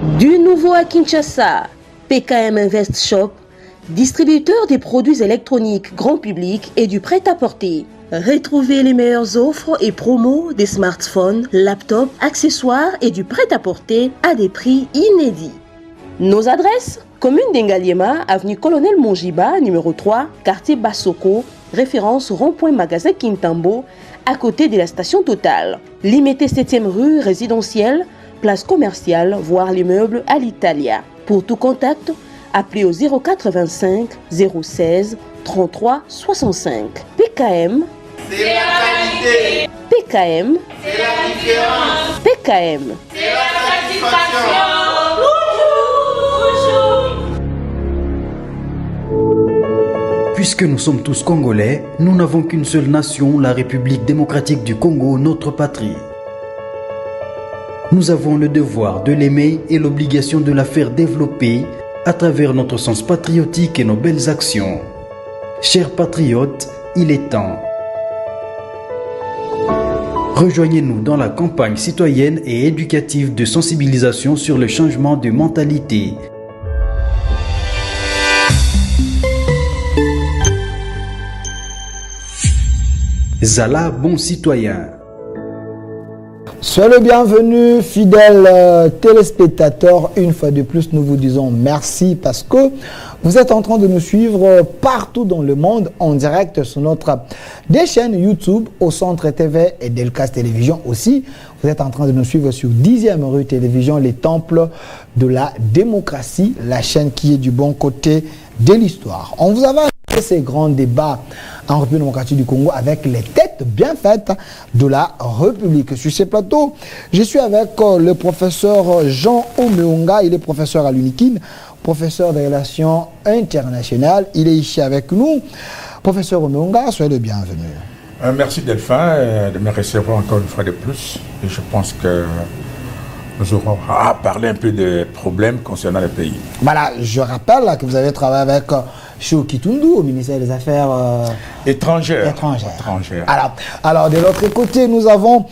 Du nouveau à Kinshasa, PKM Invest Shop, distributeur des produits électroniques grand public et du prêt-à-porter. Retrouvez les meilleures offres et promos des smartphones, laptops, accessoires et du prêt-à-porter à des prix inédits. Nos adresses: commune d'Engaliema, avenue Colonel Mongiba, numéro 3, quartier Bassoko, référence rond-point magasin Kintambo, à côté de la station Total. Limité 7e rue résidentielle, place commerciale, voire l'immeuble à l'Italia. Pour tout contact, appelez au 085 016 33 65. PKM, c'est la qualité. PKM, C'est la différence. PKM, C'est la satisfaction. Puisque nous sommes tous Congolais, nous n'avons qu'une seule nation, la République démocratique du Congo, notre patrie. Nous avons le devoir de l'aimer et l'obligation de la faire développer à travers notre sens patriotique et nos belles actions. Chers patriotes, il est temps. Rejoignez-nous dans la campagne citoyenne et éducative de sensibilisation sur le changement de mentalité. Zala, bon citoyen. Soyez le bienvenu, fidèles téléspectateurs. Une fois de plus, nous vous disons merci parce que vous êtes en train de nous suivre partout dans le monde en direct sur notre des chaînes YouTube, au Centre TV et Delcas Télévision aussi. Vous êtes en train de nous suivre sur 10e rue Télévision, les temples de la démocratie, la chaîne qui est du bon côté de l'histoire. On vous avait annoncé ces grands débats en République démocratique du Congo avec les têtes bien faites de la République. Sur ces plateaux, je suis avec le professeur Jean Omeonga, il est professeur à l'UNIKIN, professeur des relations internationales. Il est ici avec nous. Professeur Omeonga, soyez le bienvenu. Merci Delphin de me recevoir encore une fois de plus. Et je pense que nous aurons à parler un peu des problèmes concernant le pays. Voilà, je rappelle que vous avez travaillé avec Chou Kitundu au ministère des Affaires étrangères. Alors, de l'autre côté, nous avons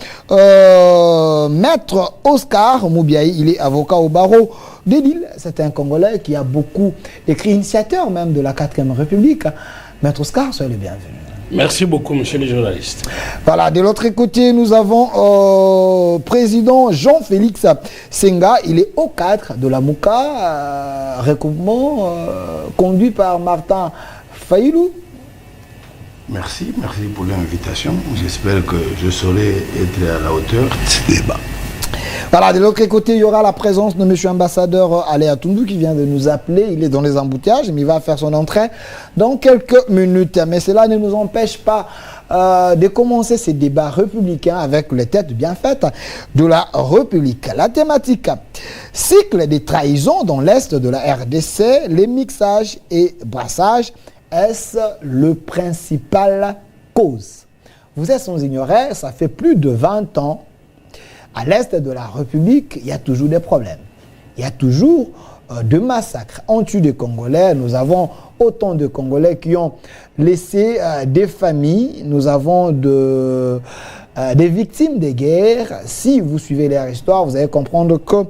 Maître Oscar Moubiaï. Il est avocat au barreau de Lille. C'est un Congolais qui a beaucoup écrit, initiateur même de la 4e République. Maître Oscar, soyez le bienvenu. Merci beaucoup, monsieur le journaliste. Voilà, de l'autre côté, nous avons président Jean-Félix Senga. Il est au cadre de la MOUCA, regroupement conduit par Martin Faïlou. Merci pour l'invitation. J'espère que je saurai être à la hauteur de ce débat. Voilà, de l'autre côté, il y aura la présence de M. Ambassadeur Aléa Tundu qui vient de nous appeler. Il est dans les embouteillages, mais il va faire son entrée dans quelques minutes. Mais cela ne nous empêche pas de commencer ces débats républicains avec les têtes bien faites de la République. La thématique: cycle des trahisons dans l'Est de la RDC, les mixages et brassages, est-ce le principal cause? Vous êtes sans ignorer, ça fait plus de 20 ans. À l'est de la République, il y a toujours des problèmes. Il y a toujours de massacres. On tue des Congolais. Nous avons autant de Congolais qui ont laissé des familles. Nous avons des victimes de guerre. Si vous suivez leur histoire, vous allez comprendre que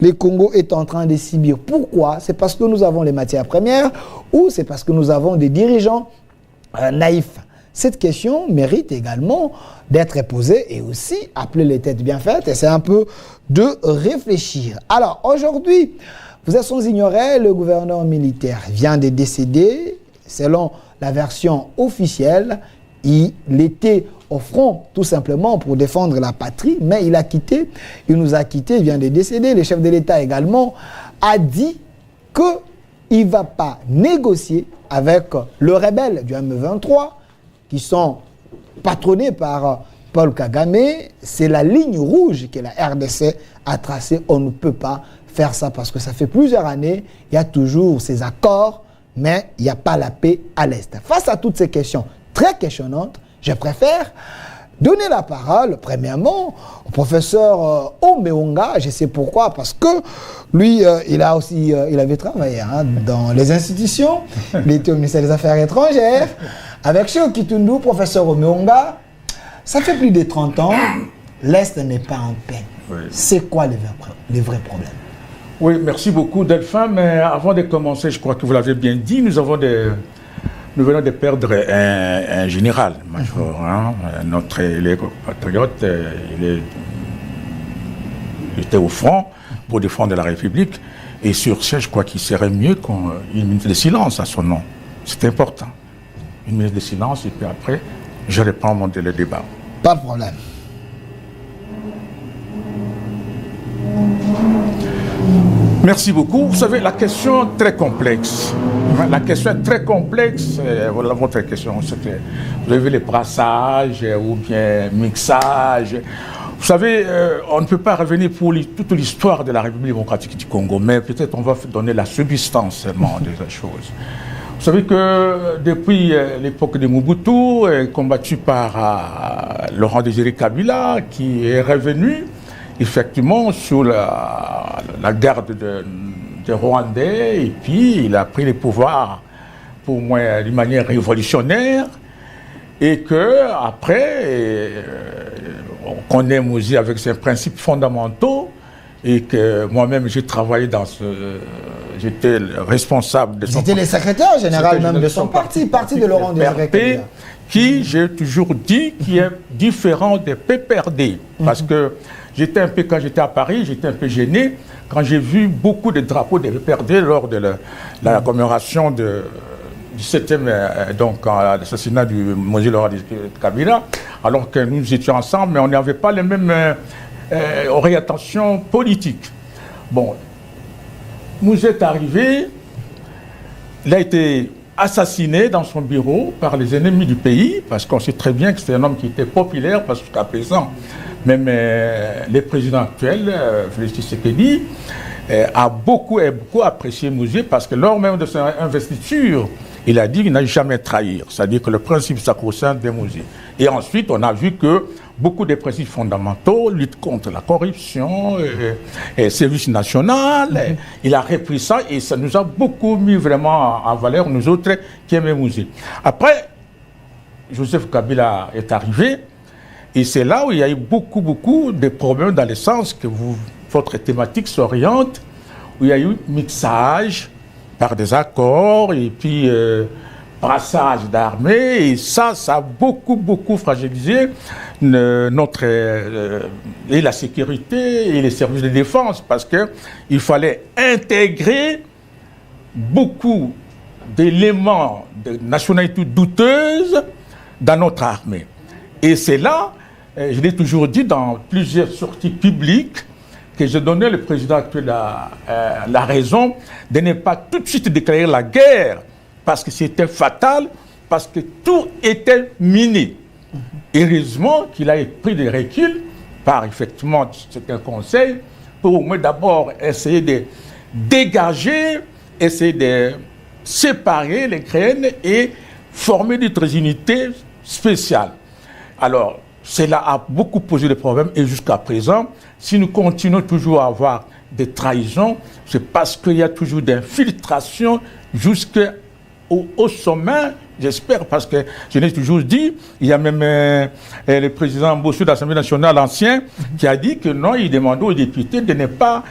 le Congo est en train de subir. Pourquoi? C'est parce que nous avons les matières premières ou c'est parce que nous avons des dirigeants naïfs? Cette question mérite également d'être posée et aussi appeler les têtes bien faites. Et c'est un peu de réfléchir. Alors aujourd'hui, vous êtes sans ignorer, le gouverneur militaire vient de décéder. Selon la version officielle, il était au front tout simplement pour défendre la patrie, mais il nous a quittés, il vient de décéder. Le chef de l'État également a dit qu'il ne va pas négocier avec le rebelle du M23, qui sont patronnés par Paul Kagame. C'est la ligne rouge que la RDC a tracée. On ne peut pas faire ça parce que ça fait plusieurs années, il y a toujours ces accords, mais il n'y a pas la paix à l'Est. Face à toutes ces questions très questionnantes, je préfère donner la parole, premièrement, au professeur Omeonga. Je sais pourquoi, parce que lui, il avait travaillé dans les institutions, il était au ministère des Affaires étrangères. Avec Chou Kitundu, professeur Omeonga, ça fait plus de 30 ans, l'Est n'est pas en paix. Oui. C'est quoi les vrais problèmes? Oui, merci beaucoup Delphin, mais avant de commencer, je crois que vous l'avez bien dit, nous venons de perdre un général major, hein, notre patriote, il était au front pour défendre la République, et sur ce, je crois qu'il serait mieux qu'une minute de silence à son nom. C'est important. Une minute de silence, et puis après, je reprends le débat. Pas de problème. Merci beaucoup. Vous savez, la question est très complexe. La question est très complexe. Voilà votre question. Vous avez vu les brassages ou bien mixage. Vous savez, on ne peut pas revenir pour toute l'histoire de la République démocratique du Congo, mais peut-être on va donner la substance seulement de la chose. Vous savez que depuis l'époque de Mobutu, combattu par Laurent Désiré Kabila, qui est revenu effectivement sous la garde des Rwandais, et puis il a pris les pouvoirs pour moi d'une manière révolutionnaire, et que après on connaît Moïse avec ses principes fondamentaux, et que moi-même j'ai travaillé dans j'étais responsable de son parti. C'était le secrétaire général même de son parti de Laurent Désiré Kabila. Qui, j'ai toujours dit, qui est différent des PPRD. Parce que j'étais un peu, quand j'étais à Paris, j'étais un peu gêné quand j'ai vu beaucoup de drapeaux des PPRD lors de la commémoration du 7e, donc l'assassinat du Moïse Laurent Kabila, alors que nous étions ensemble, mais on n'avait pas les mêmes orientations politiques. Bon, nous est arrivé, il a été assassiné dans son bureau par les ennemis du pays, parce qu'on sait très bien que c'est un homme qui était populaire, parce qu'à présent, même le président actuel, Félix Tshisekedi, a beaucoup apprécié Mouzé, parce que lors même de son investiture, il a dit qu'il n'a jamais trahir, c'est-à-dire que le principe sacro-saint de Mouzé. Et ensuite, on a vu que beaucoup de principes fondamentaux, lutte contre la corruption, service national, il a repris ça et ça nous a beaucoup mis vraiment en valeur, nous autres qui aimons Mouzé. Après, Joseph Kabila est arrivé et c'est là où il y a eu beaucoup de problèmes dans le sens que votre thématique s'oriente, où il y a eu mixage par des accords et puis brassage d'armées, et ça a beaucoup fragilisé et la sécurité et les services de défense, parce qu'il fallait intégrer beaucoup d'éléments de nationalité douteuse dans notre armée. Et c'est là, je l'ai toujours dit dans plusieurs sorties publiques, que je donnais le président actuel la raison de ne pas tout de suite déclarer la guerre, parce que c'était fatal, parce que tout était miné. Heureusement qu'il a pris des reculs par effectivement certains conseils pour au moins d'abord essayer de dégager, essayer de séparer les graines et former d'autres unités spéciales. Alors, cela a beaucoup posé des problèmes et jusqu'à présent, si nous continuons toujours à avoir des trahisons, c'est parce qu'il y a toujours des infiltrations jusqu'au sommet, j'espère, parce que je l'ai toujours dit, il y a même le président Bossou de l'Assemblée nationale ancien qui a dit que non, il demandait aux députés de ne pas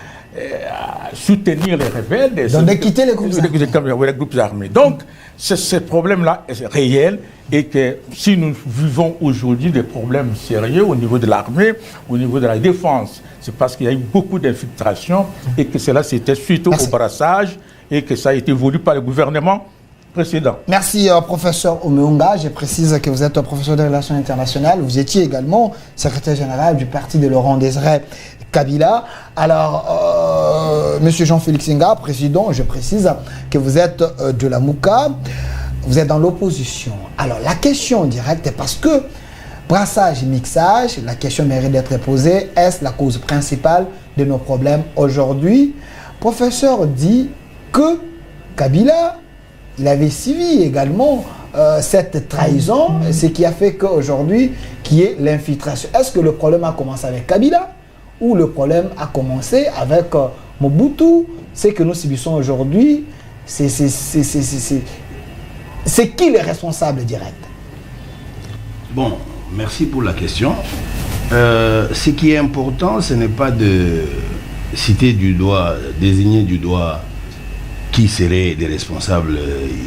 soutenir les rebelles. Donc de quitter les groupes armés. Donc, ce problème-là est réel et que si nous vivons aujourd'hui des problèmes sérieux au niveau de l'armée, au niveau de la défense, c'est parce qu'il y a eu beaucoup d'infiltrations et que cela c'était suite au brassage et que ça a été voulu par le gouvernement précédent. Merci, professeur Omeunga. Je précise que vous êtes professeur de relations internationales. Vous étiez également secrétaire général du parti de Laurent Désiré Kabila. Alors, monsieur Jean-Félix Nga, président, je précise que vous êtes de la Mouka, vous êtes dans l'opposition. Alors, la question directe est parce que brassage et mixage, la question mérite d'être posée. Est-ce la cause principale de nos problèmes aujourd'hui? Professeur dit que Kabila, il avait suivi également cette trahison, ce qui a fait qu'aujourd'hui, qui est l'infiltration. Est-ce que le problème a commencé avec Kabila ou le problème a commencé avec Mobutu? Ce que nous subissons aujourd'hui, c'est qui les responsables directs? Bon, merci pour la question. Ce qui est important, ce n'est pas de citer du doigt, désigner du doigt qui seraient les responsables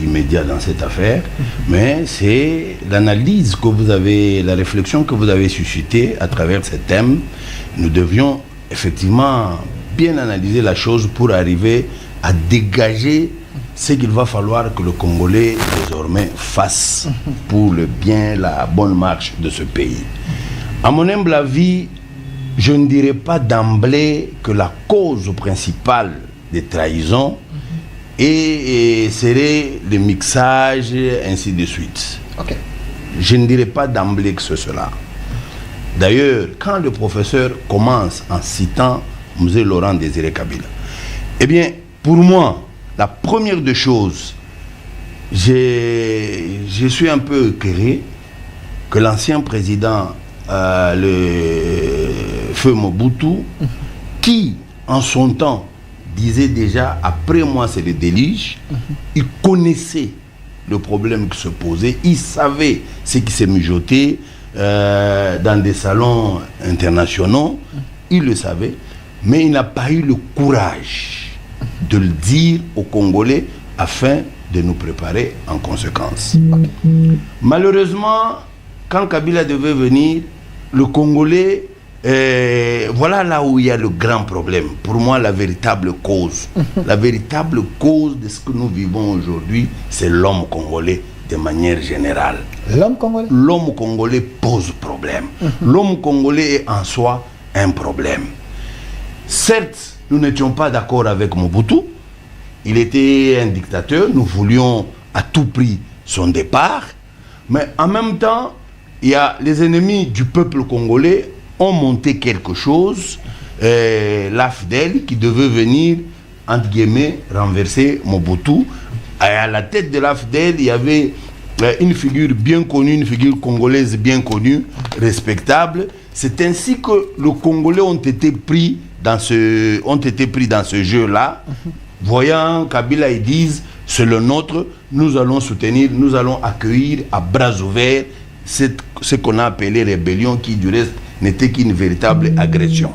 immédiats dans cette affaire, mais c'est l'analyse que vous avez, la réflexion que vous avez suscitée à travers ce thème. Nous devions effectivement bien analyser la chose pour arriver à dégager ce qu'il va falloir que le Congolais désormais fasse pour le bien, la bonne marche de ce pays. À mon humble avis, je ne dirais pas d'emblée que la cause principale des trahisons serait le mixage, ainsi de suite. Okay. Je ne dirais pas d'emblée que c'est cela. D'ailleurs, quand le professeur commence en citant M. Laurent Désiré Kabila, eh bien, pour moi, la première des choses, je suis un peu éclairé que l'ancien président, le feu Mobutu, qui, en son temps, disait déjà, après moi c'est le déluge, il connaissait le problème qui se posait, il savait ce qui s'est mijoté dans des salons internationaux, il le savait, mais il n'a pas eu le courage de le dire aux Congolais afin de nous préparer en conséquence. Malheureusement, quand Kabila devait venir, le Congolais, voilà là où il y a le grand problème. Pour moi, la véritable cause. La véritable cause de ce que nous vivons aujourd'hui, c'est l'homme congolais de manière générale. L'homme congolais? L'homme congolais pose problème. L'homme congolais est en soi un problème. Certes, nous n'étions pas d'accord avec Mobutu. Il était un dictateur. Nous voulions à tout prix son départ. Mais en même temps, il y a les ennemis du peuple congolais ont monté quelque chose, l'AFDEL qui devait venir, entre guillemets, renverser Mobutu. Et à la tête de l'AFDEL, il y avait une figure bien connue, une figure congolaise bien connue, respectable. C'est ainsi que les Congolais ont été pris dans ce jeu-là. Voyant Kabila, ils disent, c'est le nôtre, nous allons soutenir, nous allons accueillir à bras ouverts ce qu'on a appelé rébellion, qui du reste n'était qu'une véritable agression.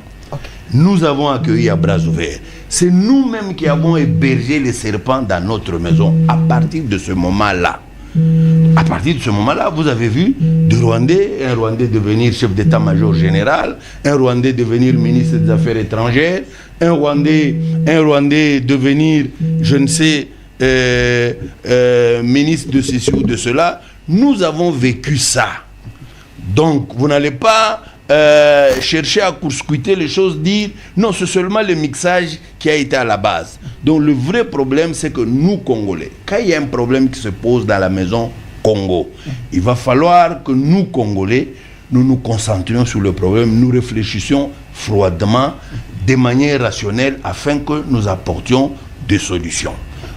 Nous avons accueilli à bras ouverts. C'est nous-mêmes qui avons hébergé les serpents dans notre maison à partir de ce moment-là. À partir de ce moment-là, vous avez vu un Rwandais devenir chef d'état-major général, un Rwandais devenir ministre des Affaires étrangères, un Rwandais devenir, je ne sais, ministre de ceci ou de cela. Nous avons vécu ça. Donc, vous n'allez pas chercher à court-circuiter les choses, dire non, c'est seulement le mixage qui a été à la base. Donc, le vrai problème, c'est que nous, Congolais, quand il y a un problème qui se pose dans la maison Congo, il va falloir que nous, Congolais, nous nous concentrions sur le problème, nous réfléchissions froidement, de manière rationnelle, afin que nous apportions des solutions.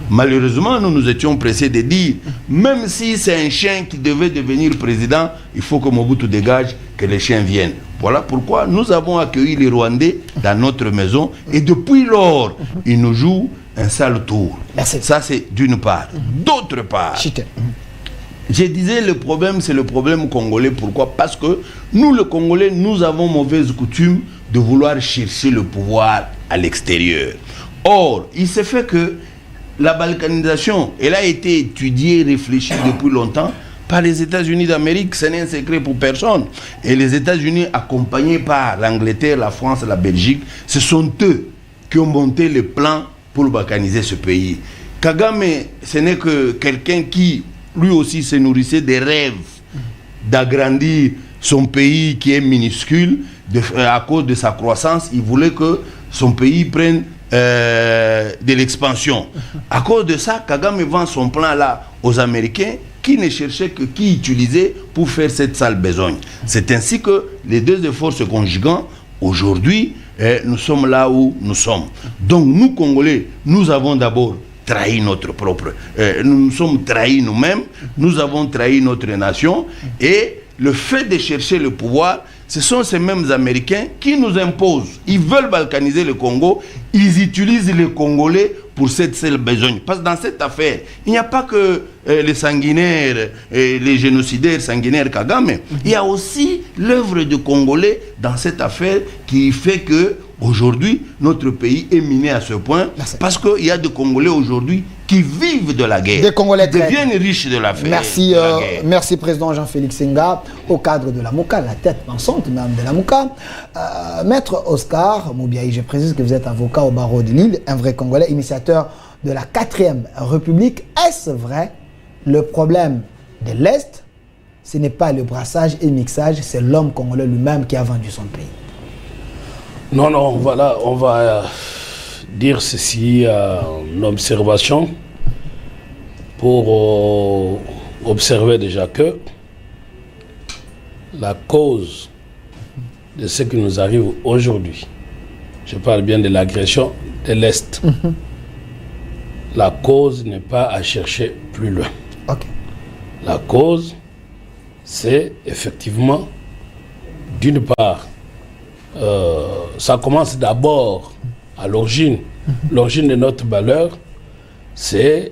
Malheureusement, nous nous étions pressés de dire, même si c'est un chien qui devait devenir président, il faut que Mobutu dégage, que les chiens viennent. Voilà pourquoi nous avons accueilli les Rwandais dans notre maison et depuis lors, ils nous jouent un sale tour. Merci. Ça, c'est d'une part. D'autre part, je disais, le problème, c'est le problème congolais. Pourquoi? Parce que nous, les Congolais, nous avons mauvaise coutume de vouloir chercher le pouvoir à l'extérieur. Or, il s'est fait que la balkanisation, elle a été étudiée, réfléchie depuis longtemps par les États-Unis d'Amérique. Ce n'est un secret pour personne. Et les États-Unis, accompagnés par l'Angleterre, la France, la Belgique, ce sont eux qui ont monté le plan pour balkaniser ce pays. Kagame, ce n'est que quelqu'un qui, lui aussi, se nourrissait des rêves d'agrandir son pays qui est minuscule à cause de sa croissance. Il voulait que son pays prenne de l'expansion. À cause de ça, Kagame vend son plan là aux Américains qui ne cherchaient que qui utiliser pour faire cette sale besogne. C'est ainsi que les deux efforts se conjuguant, aujourd'hui, nous sommes là où nous sommes. Donc nous, Congolais, nous avons d'abord trahi notre propre... nous nous sommes trahis nous-mêmes, nous avons trahi notre nation, et le fait de chercher le pouvoir, ce sont ces mêmes Américains qui nous imposent. Ils veulent balkaniser le Congo. Ils utilisent les Congolais pour cette seule besogne. Parce que dans cette affaire, il n'y a pas que les sanguinaires, les génocidaires sanguinaires Kagame. Il y a aussi l'œuvre de Congolais dans cette affaire qui fait que Aujourd'hui, notre pays est miné à ce point parce qu'il y a des Congolais aujourd'hui qui vivent de la guerre, des Congolais qui deviennent riches de la guerre. Merci Président Jean-Félix Senga, au cadre de la MOCA, la tête pensante même de la MOCA. Maître Oscar Moubiaï, je précise que vous êtes avocat au barreau de Lille, un vrai Congolais, initiateur de la 4e République. Est-ce vrai le problème de l'Est? Ce n'est pas le brassage et le mixage, c'est l'homme congolais lui-même qui a vendu son pays. Non, voilà, on va dire ceci en observation pour observer déjà que la cause de ce qui nous arrive aujourd'hui, je parle bien de l'agression de l'Est, la cause n'est pas à chercher plus loin. Okay. La cause, c'est effectivement, d'une part, ça commence d'abord à l'origine. L'origine de notre malheur, c'est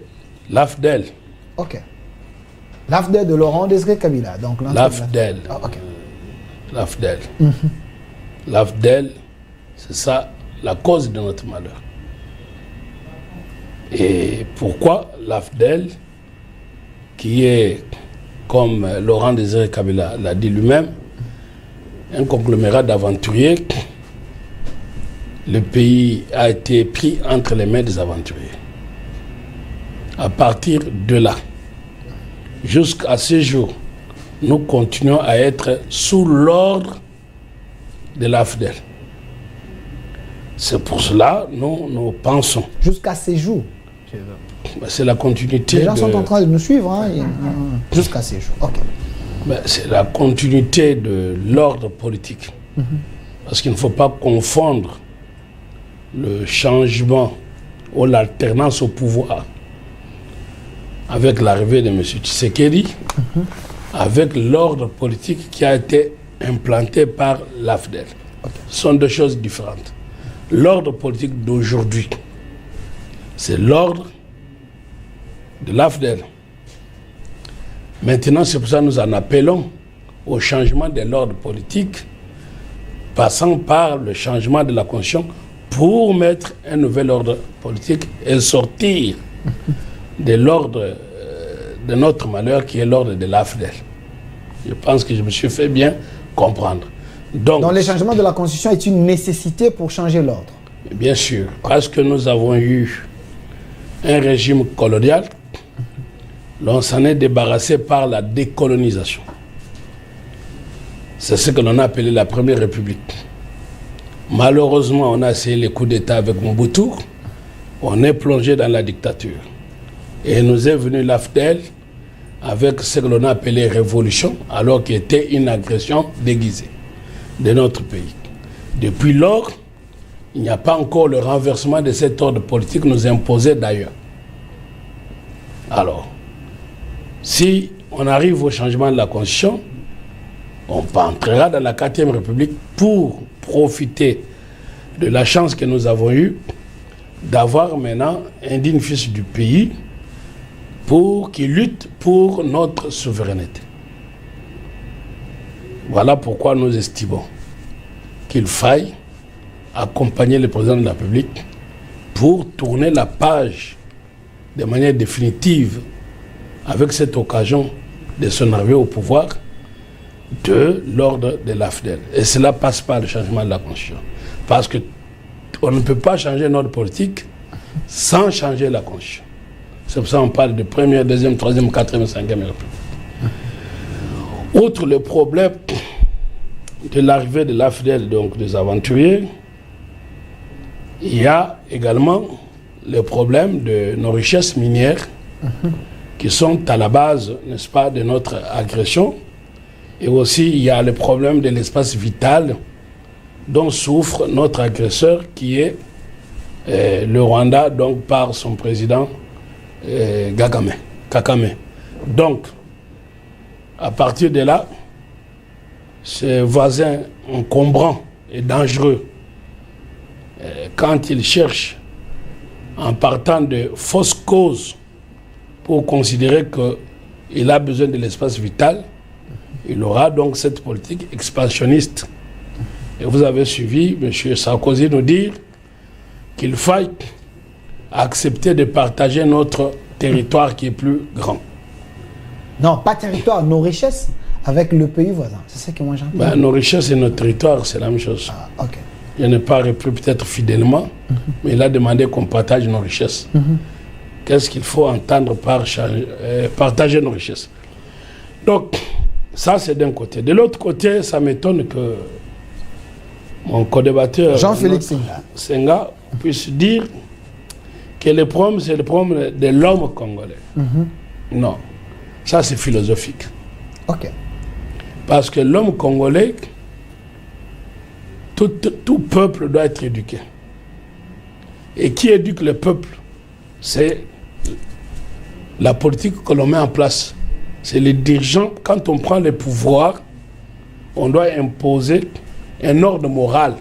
l'AFDEL. Ok. L'AFDEL de Laurent Désiré Kabila. L'AFDEL. Okay. L'AFDEL. L'AFDEL, c'est ça la cause de notre malheur. Et pourquoi l'AFDEL, qui est, comme Laurent Désiré Kabila l'a dit lui-même, un conglomérat d'aventuriers, le pays a été pris entre les mains des aventuriers. À partir de là, jusqu'à ce jour, nous continuons à être sous l'ordre de l'AFDEL. C'est pour cela que nous pensons. Jusqu'à ces jours. C'est la continuité. Les gens sont en train de nous suivre. Hein. Jusqu'à ces jours. Ok. C'est la continuité de l'ordre politique. Parce qu'il ne faut pas confondre le changement ou l'alternance au pouvoir avec l'arrivée de M. Tshisekedi, avec l'ordre politique qui a été implanté par l'AFDEL. Ce sont deux choses différentes. L'ordre politique d'aujourd'hui, c'est l'ordre de l'AFDEL. Maintenant, c'est pour ça que nous en appelons au changement de l'ordre politique, passant par le changement de la Constitution pour mettre un nouvel ordre politique et sortir de l'ordre de notre malheur qui est l'ordre de l'AFDEL. Je pense que je me suis fait bien comprendre. Donc le changement de la Constitution est une nécessité pour changer l'ordre. Bien sûr, parce que nous avons eu un régime colonial. L'on s'en est débarrassé par la décolonisation. C'est ce que l'on a appelé la Première République. Malheureusement, on a essayé les coups d'État avec Mobutu. On est plongé dans la dictature. Et nous est venu l'AFDEL avec ce que l'on a appelé révolution, alors qu'il était une agression déguisée de notre pays. Depuis lors, il n'y a pas encore le renversement de cet ordre politique nous imposé d'ailleurs. Alors, si on arrive au changement de la Constitution, on entrera dans la 4e République pour profiter de la chance que nous avons eue d'avoir maintenant un digne fils du pays qui lutte pour notre souveraineté. Voilà pourquoi nous estimons qu'il faille accompagner le président de la République pour tourner la page de manière définitive avec cette occasion de son arrivée au pouvoir de l'ordre de l'AFDEL. Et cela passe par le changement de la Constitution. Parce qu'on ne peut pas changer notre politique sans changer la Constitution. C'est pour ça qu'on parle de 1er, 2e, 3e, 4e, 5e République. Outre le problème de l'arrivée de l'AFDEL, donc des aventuriers, il y a également le problème de nos richesses minières qui sont à la base, n'est-ce pas, de notre agression. Et aussi, il y a le problème de l'espace vital dont souffre notre agresseur qui est le Rwanda, donc par son président Kagame. Donc, à partir de là, ce voisin encombrant et dangereux, quand il cherche, en partant de fausses causes, pour considérer qu'il a besoin de l'espace vital, il aura donc cette politique expansionniste Et vous avez suivi M. Sarkozy nous dire qu'il faille accepter de partager notre territoire qui est plus grand. Non, pas territoire, nos richesses avec le pays voisin. C'est ça que moi j'entends. Nos richesses et notre territoire, c'est la même chose. Ah, ok. Je n'ai pas repris peut-être fidèlement, mais il a demandé qu'on partage nos richesses. Qu'est-ce qu'il faut entendre par partager nos richesses? Donc, ça c'est d'un côté. De l'autre côté, ça m'étonne que mon co-débatteur Jean-Félix Senga puisse dire que le problème, c'est le problème de l'homme congolais. Non, ça c'est philosophique. Ok. Parce que l'homme congolais, tout peuple doit être éduqué. Et qui éduque le peuple? C'est la politique que l'on met en place. C'est les dirigeants. Quand on prend le pouvoir, on doit imposer un ordre moral.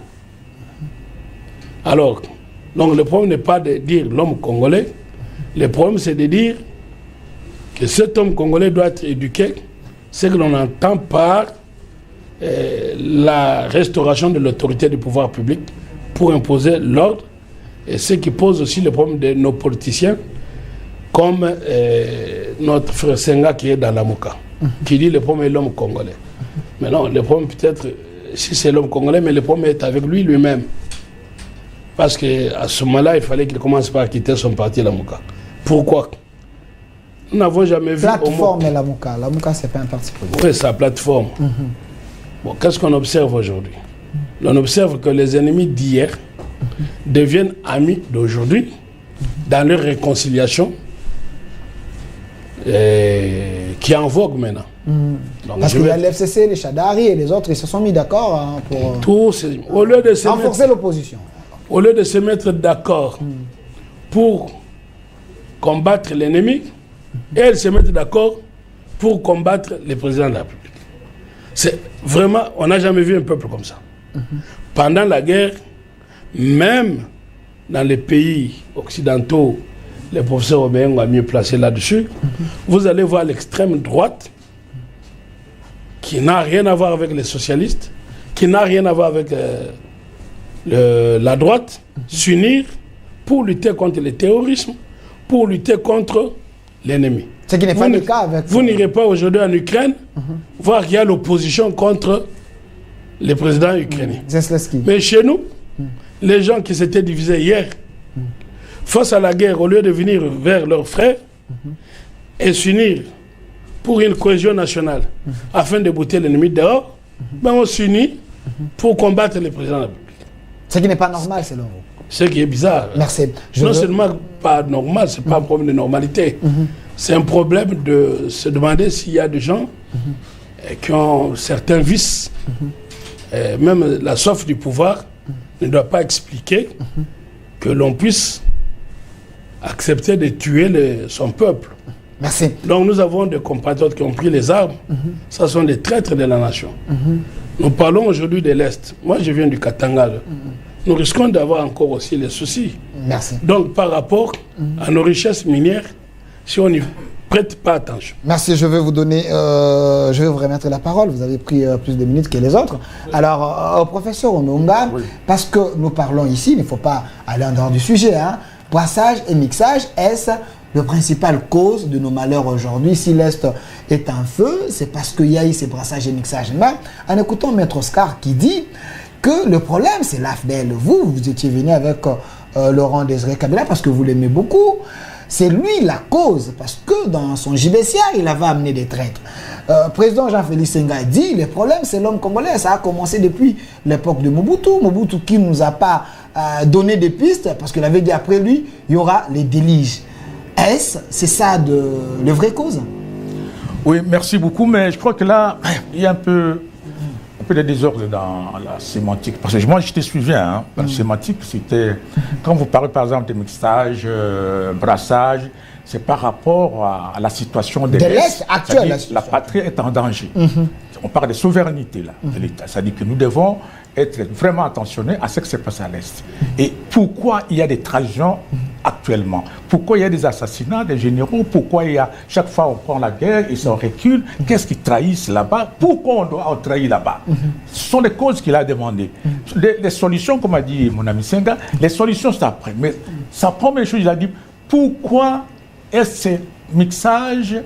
Alors, donc le problème n'est pas de dire l'homme congolais. Le problème, c'est de dire que cet homme congolais doit être éduqué. C'est que l'on entend par la restauration de l'autorité du pouvoir public pour imposer l'ordre, et ce qui pose aussi le problème de nos politiciens, comme notre frère Senga qui est dans la Mouka, qui dit le problème est l'homme congolais. Mais non, le problème peut-être, si c'est l'homme congolais, mais le problème est avec lui-même. Parce qu'à ce moment-là, il fallait qu'il commence par quitter son parti, la Mouka. Pourquoi? Nous n'avons jamais vu... Plateforme et la Mouka. La Mouka, c'est pas un parti politique. Oui, c'est la plateforme. Bon, qu'est-ce qu'on observe aujourd'hui? On observe que les ennemis d'hier deviennent amis d'aujourd'hui dans leur réconciliation qui est en vogue maintenant. Donc, parce qu'il y a l'FCC, les Chadari et les autres, ils se sont mis d'accord pour au lieu de renforcer l'opposition. Au lieu de se mettre d'accord pour combattre l'ennemi, elles se mettent d'accord pour combattre le président de la République. C'est vraiment, on n'a jamais vu un peuple comme ça. Pendant la guerre, même dans les pays occidentaux, les professeurs Obengo ont mieux placé là-dessus, vous allez voir l'extrême droite, qui n'a rien à voir avec les socialistes, qui n'a rien à voir avec la droite, s'unir pour lutter contre le terrorisme, pour lutter contre l'ennemi. Ce qui n'est pas le cas avec... Vous n'irez pas aujourd'hui en Ukraine voir qu'il y a l'opposition contre le président ukrainien. Mais chez nous, les gens qui s'étaient divisés hier, face à la guerre, au lieu de venir vers leurs frères et s'unir pour une cohésion nationale afin de bouter l'ennemi dehors, ben on s'unit pour combattre le président de la République. Ce qui n'est pas normal, selon vous. Ce qui est bizarre. Merci. Non seulement pas normal, ce n'est pas un problème de normalité. C'est un problème de se demander s'il y a des gens qui ont certains vices. Même la soif du pouvoir ne doit pas expliquer que l'on puisse accepter de tuer son peuple. Merci. Donc nous avons des compatriotes qui ont pris les armes. Ça sont des traîtres de la nation. Nous parlons aujourd'hui de l'Est. Moi, je viens du Katanga. Nous risquons d'avoir encore aussi les soucis. Merci. Donc, par rapport à nos richesses minières, si on n'y prête pas attention. Merci, je vais vous donner, je vais vous remettre la parole. Vous avez pris plus de minutes que les autres. Alors, professeur Ononga, parce que nous parlons ici, il ne faut pas aller en dehors du sujet, hein. Brassage et mixage, est-ce la principale cause de nos malheurs aujourd'hui? Si l'Est est en feu, c'est parce qu'il y a eu ces brassages et mixages. Mais en écoutant Maître Oscar qui dit que le problème, c'est l'AFDEL. Vous étiez venu avec Laurent Désiré Kabila parce que vous l'aimez beaucoup. C'est lui la cause, parce que dans son gibeciaire, il avait amené des traîtres. Président Jean-Félix Senga dit, le problème, c'est l'homme congolais. Ça a commencé depuis l'époque de Mobutu. Mobutu qui ne nous a pas donné des pistes, parce qu'il avait dit après lui, il y aura les déluges. C'est ça le vraie cause? Oui, merci beaucoup, mais je crois que là, il y a un peu de désordre dans la sémantique. Parce que moi, j'étais suivi, hein. La sémantique, c'était... Quand vous parlez, par exemple, de mixage, brassage, c'est par rapport à la situation de l'Est actuelle. La patrie est en danger. On parle de souveraineté, là, de l'État. C'est-à-dire que nous devons être vraiment attentionnés à ce qui se passe à l'Est. Et pourquoi il y a des trahisons actuellement? Pourquoi il y a des assassinats des généraux? Pourquoi chaque fois on prend la guerre et ça recule? Qu'est-ce qui trahissent là-bas? Pourquoi on doit trahir là-bas? Ce sont les causes qu'il a demandées. Les solutions, comme a dit mon ami Senga, les solutions c'est après. Mais sa première chose, il a dit, pourquoi est-ce ces mixages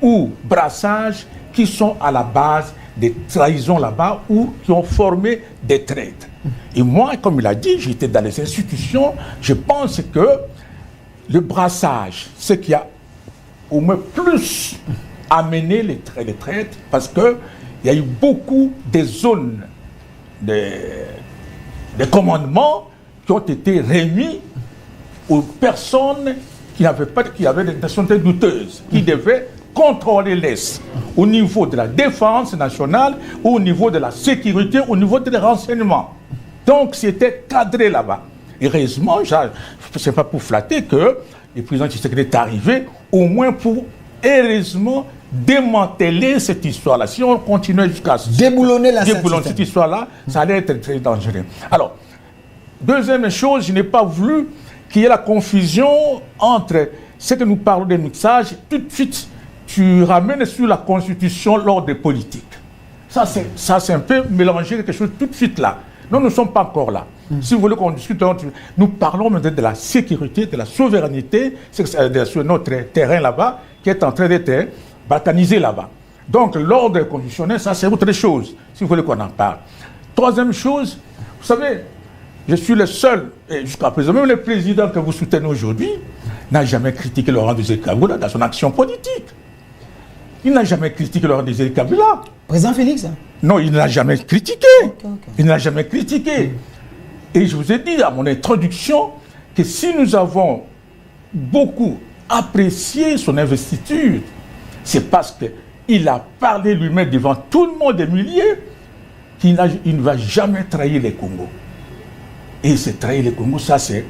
ou brassages qui sont à la base des trahisons là-bas ou qui ont formé des traîtres? Et moi, comme il a dit, j'étais dans les institutions, je pense que le brassage, ce qui a au moins plus amené les traîtres, parce qu'il y a eu beaucoup de zones de commandement qui ont été remis aux personnes qui avaient des nationalités douteuses, qui devaient contrôler l'Est au niveau de la défense nationale, au niveau de la sécurité, au niveau des renseignements. Donc c'était cadré là-bas. Heureusement, ce n'est pas pour flatter que le président Tshisekedi est arrivé, au moins pour, heureusement, démanteler cette histoire-là. Si on continuait jusqu'à déboulonner cette histoire-là, ça allait être très dangereux. Alors, deuxième chose, je n'ai pas voulu qu'il y ait la confusion entre ce que nous parlons des mixages, tout de suite, tu ramènes sur la constitution, l'ordre politique. Ça, c'est un peu mélanger quelque chose tout de suite là. Nous ne sommes pas encore là. Si vous voulez qu'on discute, nous parlons maintenant de la sécurité, de la souveraineté sur notre terrain là-bas, qui est en train d'être balkanisé là-bas. Donc, l'ordre constitutionnel, ça, c'est autre chose, si vous voulez qu'on en parle. Troisième chose, vous savez, je suis le seul, et jusqu'à présent, même le président que vous soutenez aujourd'hui, n'a jamais critiqué Laurent Désiré Kabila dans son action politique. Il n'a jamais critiqué Laurent Désiré Kabila. Président Félix? Non, il ne l'a jamais critiqué. Il ne l'a jamais critiqué. Et je vous ai dit à mon introduction que si nous avons beaucoup apprécié son investiture, c'est parce qu'il a parlé lui-même devant tout le monde des milliers qu'il ne va jamais trahir les Congos. Et c'est trahir les Congos, ça c'est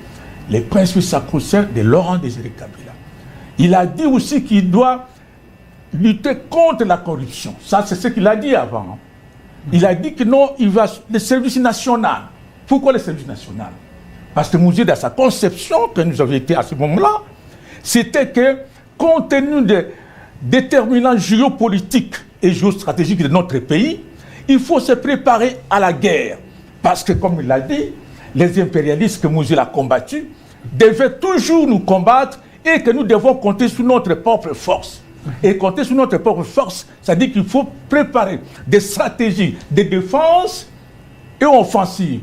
les principes sacro-saints de Laurent Désiré Kabila. Il a dit aussi qu'il doit lutter contre la corruption. Ça, c'est ce qu'il a dit avant. Il a dit que non, il va le service national. Pourquoi le service national? Parce que Mouzi, dans sa conception, que nous avions été à ce moment-là, c'était que, compte tenu des déterminants géopolitiques et géostratégiques de notre pays, il faut se préparer à la guerre. Parce que, comme il l'a dit, les impérialistes que Mouzi a combattus devaient toujours nous combattre et que nous devons compter sur notre propre force. Et compter sur notre propre force, ça dit qu'il faut préparer des stratégies de défense et offensive.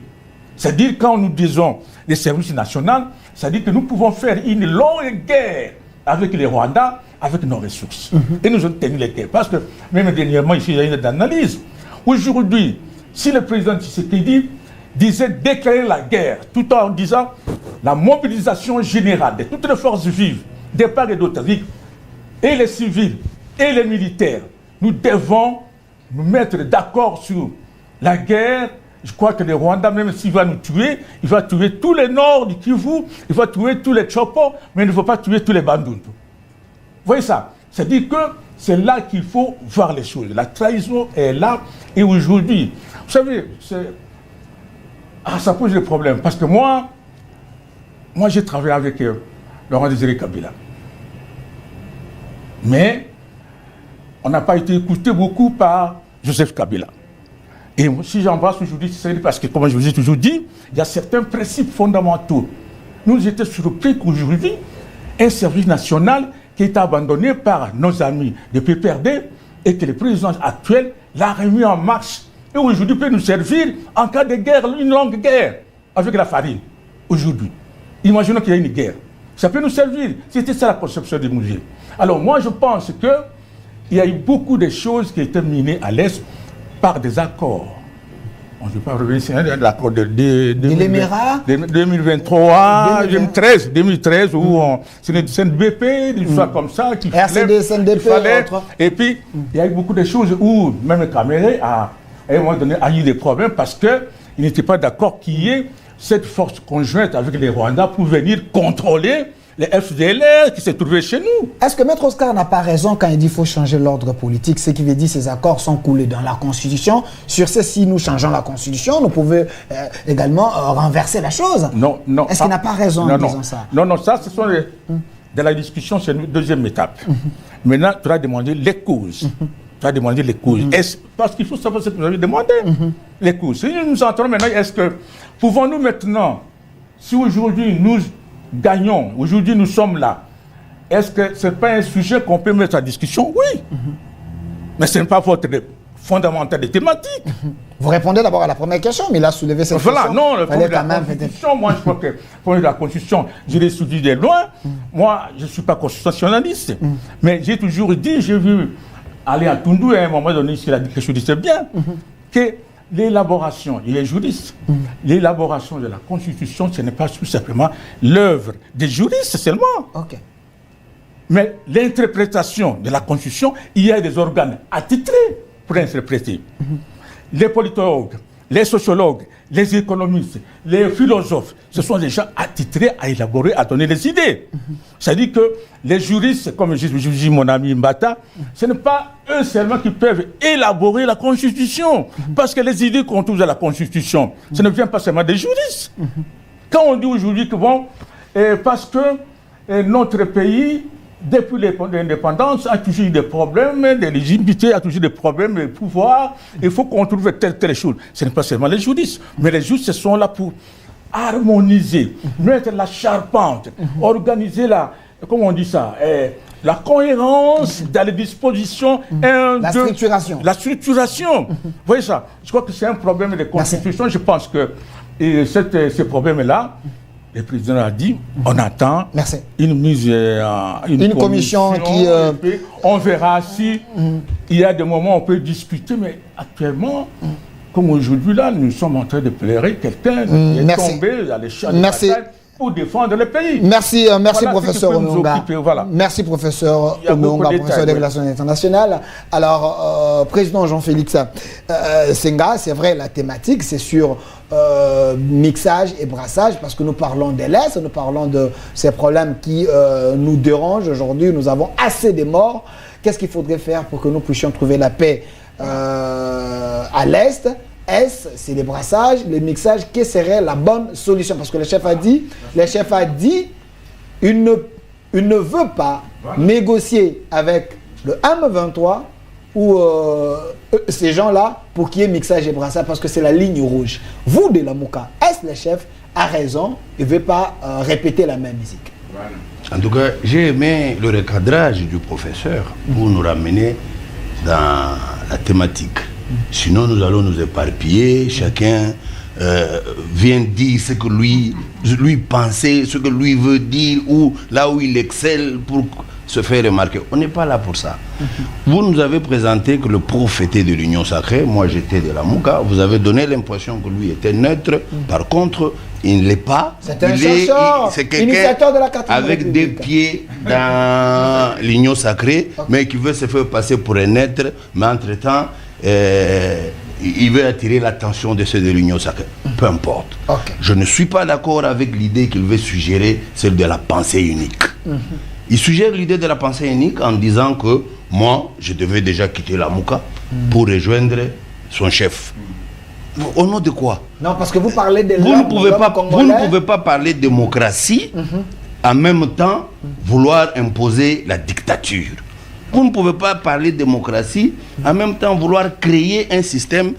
C'est-à-dire, quand nous disons les services nationaux, ça dit que nous pouvons faire une longue guerre avec les Rwandais, avec nos ressources. Et nous avons tenu les guerres. Parce que, même dernièrement, ici, il y a une analyse. Aujourd'hui, si le président Tshisekedi disait déclarer la guerre, tout en disant la mobilisation générale de toutes les forces vives, des part et d'autre, et les civils et les militaires, nous devons nous mettre d'accord sur la guerre. Je crois que le Rwanda, même s'il va nous tuer, il va tuer tous les Nord du Kivu, il va tuer tous les Chopo, mais il ne va pas tuer tous les Bandundu. Vous voyez ça? C'est-à-dire que c'est là qu'il faut voir les choses. La trahison est là, et aujourd'hui, vous savez, ça pose des problèmes. Parce que moi j'ai travaillé avec Laurent Désiré Kabila. Mais on n'a pas été écouté beaucoup par Joseph Kabila. Et si j'embrasse aujourd'hui, c'est parce que, comme je vous ai toujours dit, il y a certains principes fondamentaux. Nous étions surpris qu'aujourd'hui, un service national qui est abandonné par nos amis de PPRD et que le président actuel l'a remis en marche. Et aujourd'hui peut nous servir en cas de guerre, une longue guerre avec la farine. Aujourd'hui. Imaginons qu'il y a une guerre. Ça peut nous servir. C'était ça la conception des musées. Alors moi je pense qu'il y a eu beaucoup de choses qui étaient minées à l'Est par des accords. On ne peut pas revenir sur l'accord de 2023, 2013, où c'est une CNDP, des choses comme ça. RCD, CNDP, et puis, il y a eu beaucoup de choses où même Kamere à un moment donné, a eu des problèmes parce qu'il n'était pas d'accord qu'il y ait cette force conjointe avec les Rwandais pour venir contrôler les FDLR qui s'est trouvé chez nous. Est-ce que Maître Oscar n'a pas raison quand il dit qu'il faut changer l'ordre politique? Ce qui veut dire que ces accords sont coulés dans la Constitution. Sur ce, si nous changeons la Constitution, nous pouvons également renverser la chose. Non. Est-ce qu'il n'a pas raison en disant ça? Non, ça, ce sont de la discussion, c'est une deuxième étape. Maintenant, tu vas demander les causes. Tu vas demander les causes. Parce qu'il faut savoir ce que vous avez demandé. Les causes. Si nous entrons maintenant, est-ce que pouvons-nous maintenant, si aujourd'hui nous gagnons, aujourd'hui nous sommes là, est-ce que ce n'est pas un sujet qu'on peut mettre en discussion? Oui. Mais ce n'est pas votre fondamental des thématiques. Vous répondez d'abord à la première question, mais il a soulevé cette question. Non, le problème de la Constitution, moi je crois que le problème de la Constitution, je l'ai suivi de loin. Moi, je ne suis pas constitutionnaliste. Mais j'ai toujours dit, j'ai vu aller à Tundu à un moment donné, il a dit quelque chose de bien, que l'élaboration, il est juriste, l'élaboration de la Constitution, ce n'est pas tout simplement l'œuvre des juristes seulement. Ok. Mais l'interprétation de la Constitution, il y a des organes attitrés pour interpréter. Les politologues, les sociologues, les économistes, les philosophes, ce sont des gens attitrés à élaborer, à donner des idées. C'est-à-dire que les juristes, comme je dis mon ami Mbata, ce n'est pas eux seulement qui peuvent élaborer la Constitution. Parce que les idées qu'on trouve à la Constitution, ça ne vient pas seulement des juristes. Quand on dit aujourd'hui que bon, parce que notre pays, depuis l'indépendance, a toujours eu des problèmes de légitimité, a toujours des problèmes de pouvoir. Il faut qu'on trouve telle chose. Ce n'est pas seulement les juristes, mais les juristes sont là pour harmoniser, mettre la charpente, organiser comment on dit ça, la cohérence dans les dispositions. Structuration. La structuration. Vous voyez ça? Je crois que c'est un problème de constitution. Je pense que ce problème-là, le président a dit, on attend une mise une commission qui... On verra si il y a des moments où on peut discuter, mais actuellement, comme aujourd'hui, là, nous sommes en train de pleurer quelqu'un qui est tombé à l'échelle de bataille pour défendre le pays. Merci, voilà, professeur Omeonga. Voilà. Merci, professeur Omeonga, professeur des relations internationales. Alors, président Jean-Félix Senga, c'est vrai, la thématique, c'est sur mixage et brassage, parce que nous parlons de l'Est, nous parlons de ces problèmes qui nous dérangent aujourd'hui. Nous avons assez de morts. Qu'est-ce qu'il faudrait faire pour que nous puissions trouver la paix à l'Est? C'est les brassages, les mixages, quelle serait la bonne solution? Parce que le chef a dit, il ne veut pas négocier avec le M23 ou ces gens-là pour qu'il y ait mixage et brassage, parce que c'est la ligne rouge. Vous, de la Mouka, le chef a raison, il ne veut pas répéter la même musique? En tout cas, j'ai aimé le recadrage du professeur pour nous ramener dans la thématique. Sinon, nous allons nous éparpiller, chacun vient dire ce que lui pensait, ce que lui veut dire, ou là où il excelle pour se faire remarquer. On n'est pas là pour ça. Vous nous avez présenté que le prof était de l'Union Sacrée, moi j'étais de la Mouka, vous avez donné l'impression que lui était neutre, par contre, il ne l'est pas. C'est un chercheur, c'est quelqu'un initiateur de la 4e avec République. des pieds dans l'Union Sacrée, mais qui veut se faire passer pour un être, mais entre-temps, il veut attirer l'attention de ceux de l'Union Sacrée. Peu importe. Je ne suis pas d'accord avec l'idée qu'il veut suggérer, celle de la pensée unique. Il suggère l'idée de la pensée unique en disant que moi, je devais déjà quitter la Mouka pour rejoindre son chef. Au nom de quoi? Non, parce que vous parlez de vous ne pouvez pas parler de démocratie en même temps vouloir imposer la dictature. Vous ne pouvez pas parler de démocratie en même temps vouloir créer un système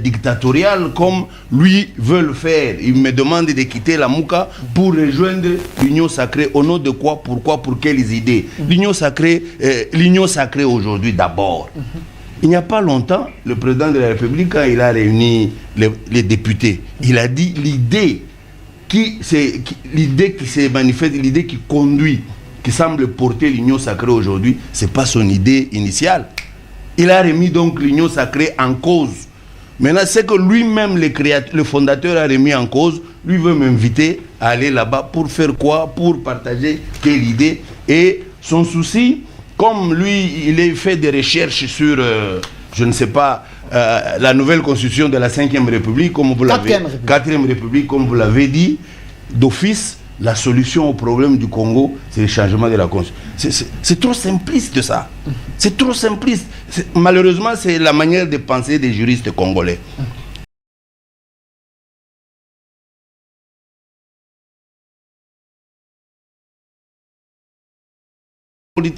dictatorial comme lui veut le faire. Il me demande de quitter la Mouka pour rejoindre l'Union Sacrée. Au nom de quoi? Pourquoi? Pour quelles idées? L'Union Sacrée aujourd'hui d'abord. Il n'y a pas longtemps, le président de la République, quand il a réuni les députés, il a dit l'idée qui se manifeste, l'idée qui conduit, qui semble porter l'Union Sacrée aujourd'hui, ce n'est pas son idée initiale. Il a remis donc l'Union Sacrée en cause. Maintenant, c'est que lui-même, le fondateur, a remis en cause, lui veut m'inviter à aller là-bas pour faire quoi? Pour partager quelle idée? Et son souci, comme lui, il a fait des recherches sur, je ne sais pas, la nouvelle constitution de la 5e République, comme vous l'avez, 4e République, comme vous l'avez dit, d'office, la solution au problème du Congo, c'est le changement de la Constitution. C'est trop simpliste ça. C'est trop simpliste. Malheureusement, c'est la manière de penser des juristes congolais.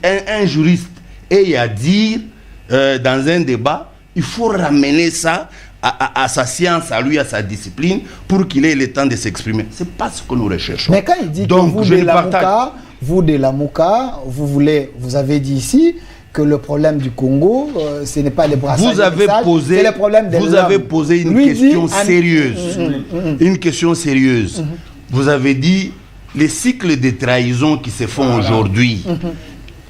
Un juriste ait à dire dans un débat, il faut ramener ça à sa science, à lui, à sa discipline, pour qu'il ait le temps de s'exprimer. Ce n'est pas ce que nous recherchons. Mais quand il dit donc, que vous de la Mouka, vous avez dit ici que le problème du Congo, ce n'est pas les brassages. Vous avez posé une question sérieuse. Une question sérieuse. Vous avez dit les cycles de trahison qui se font aujourd'hui.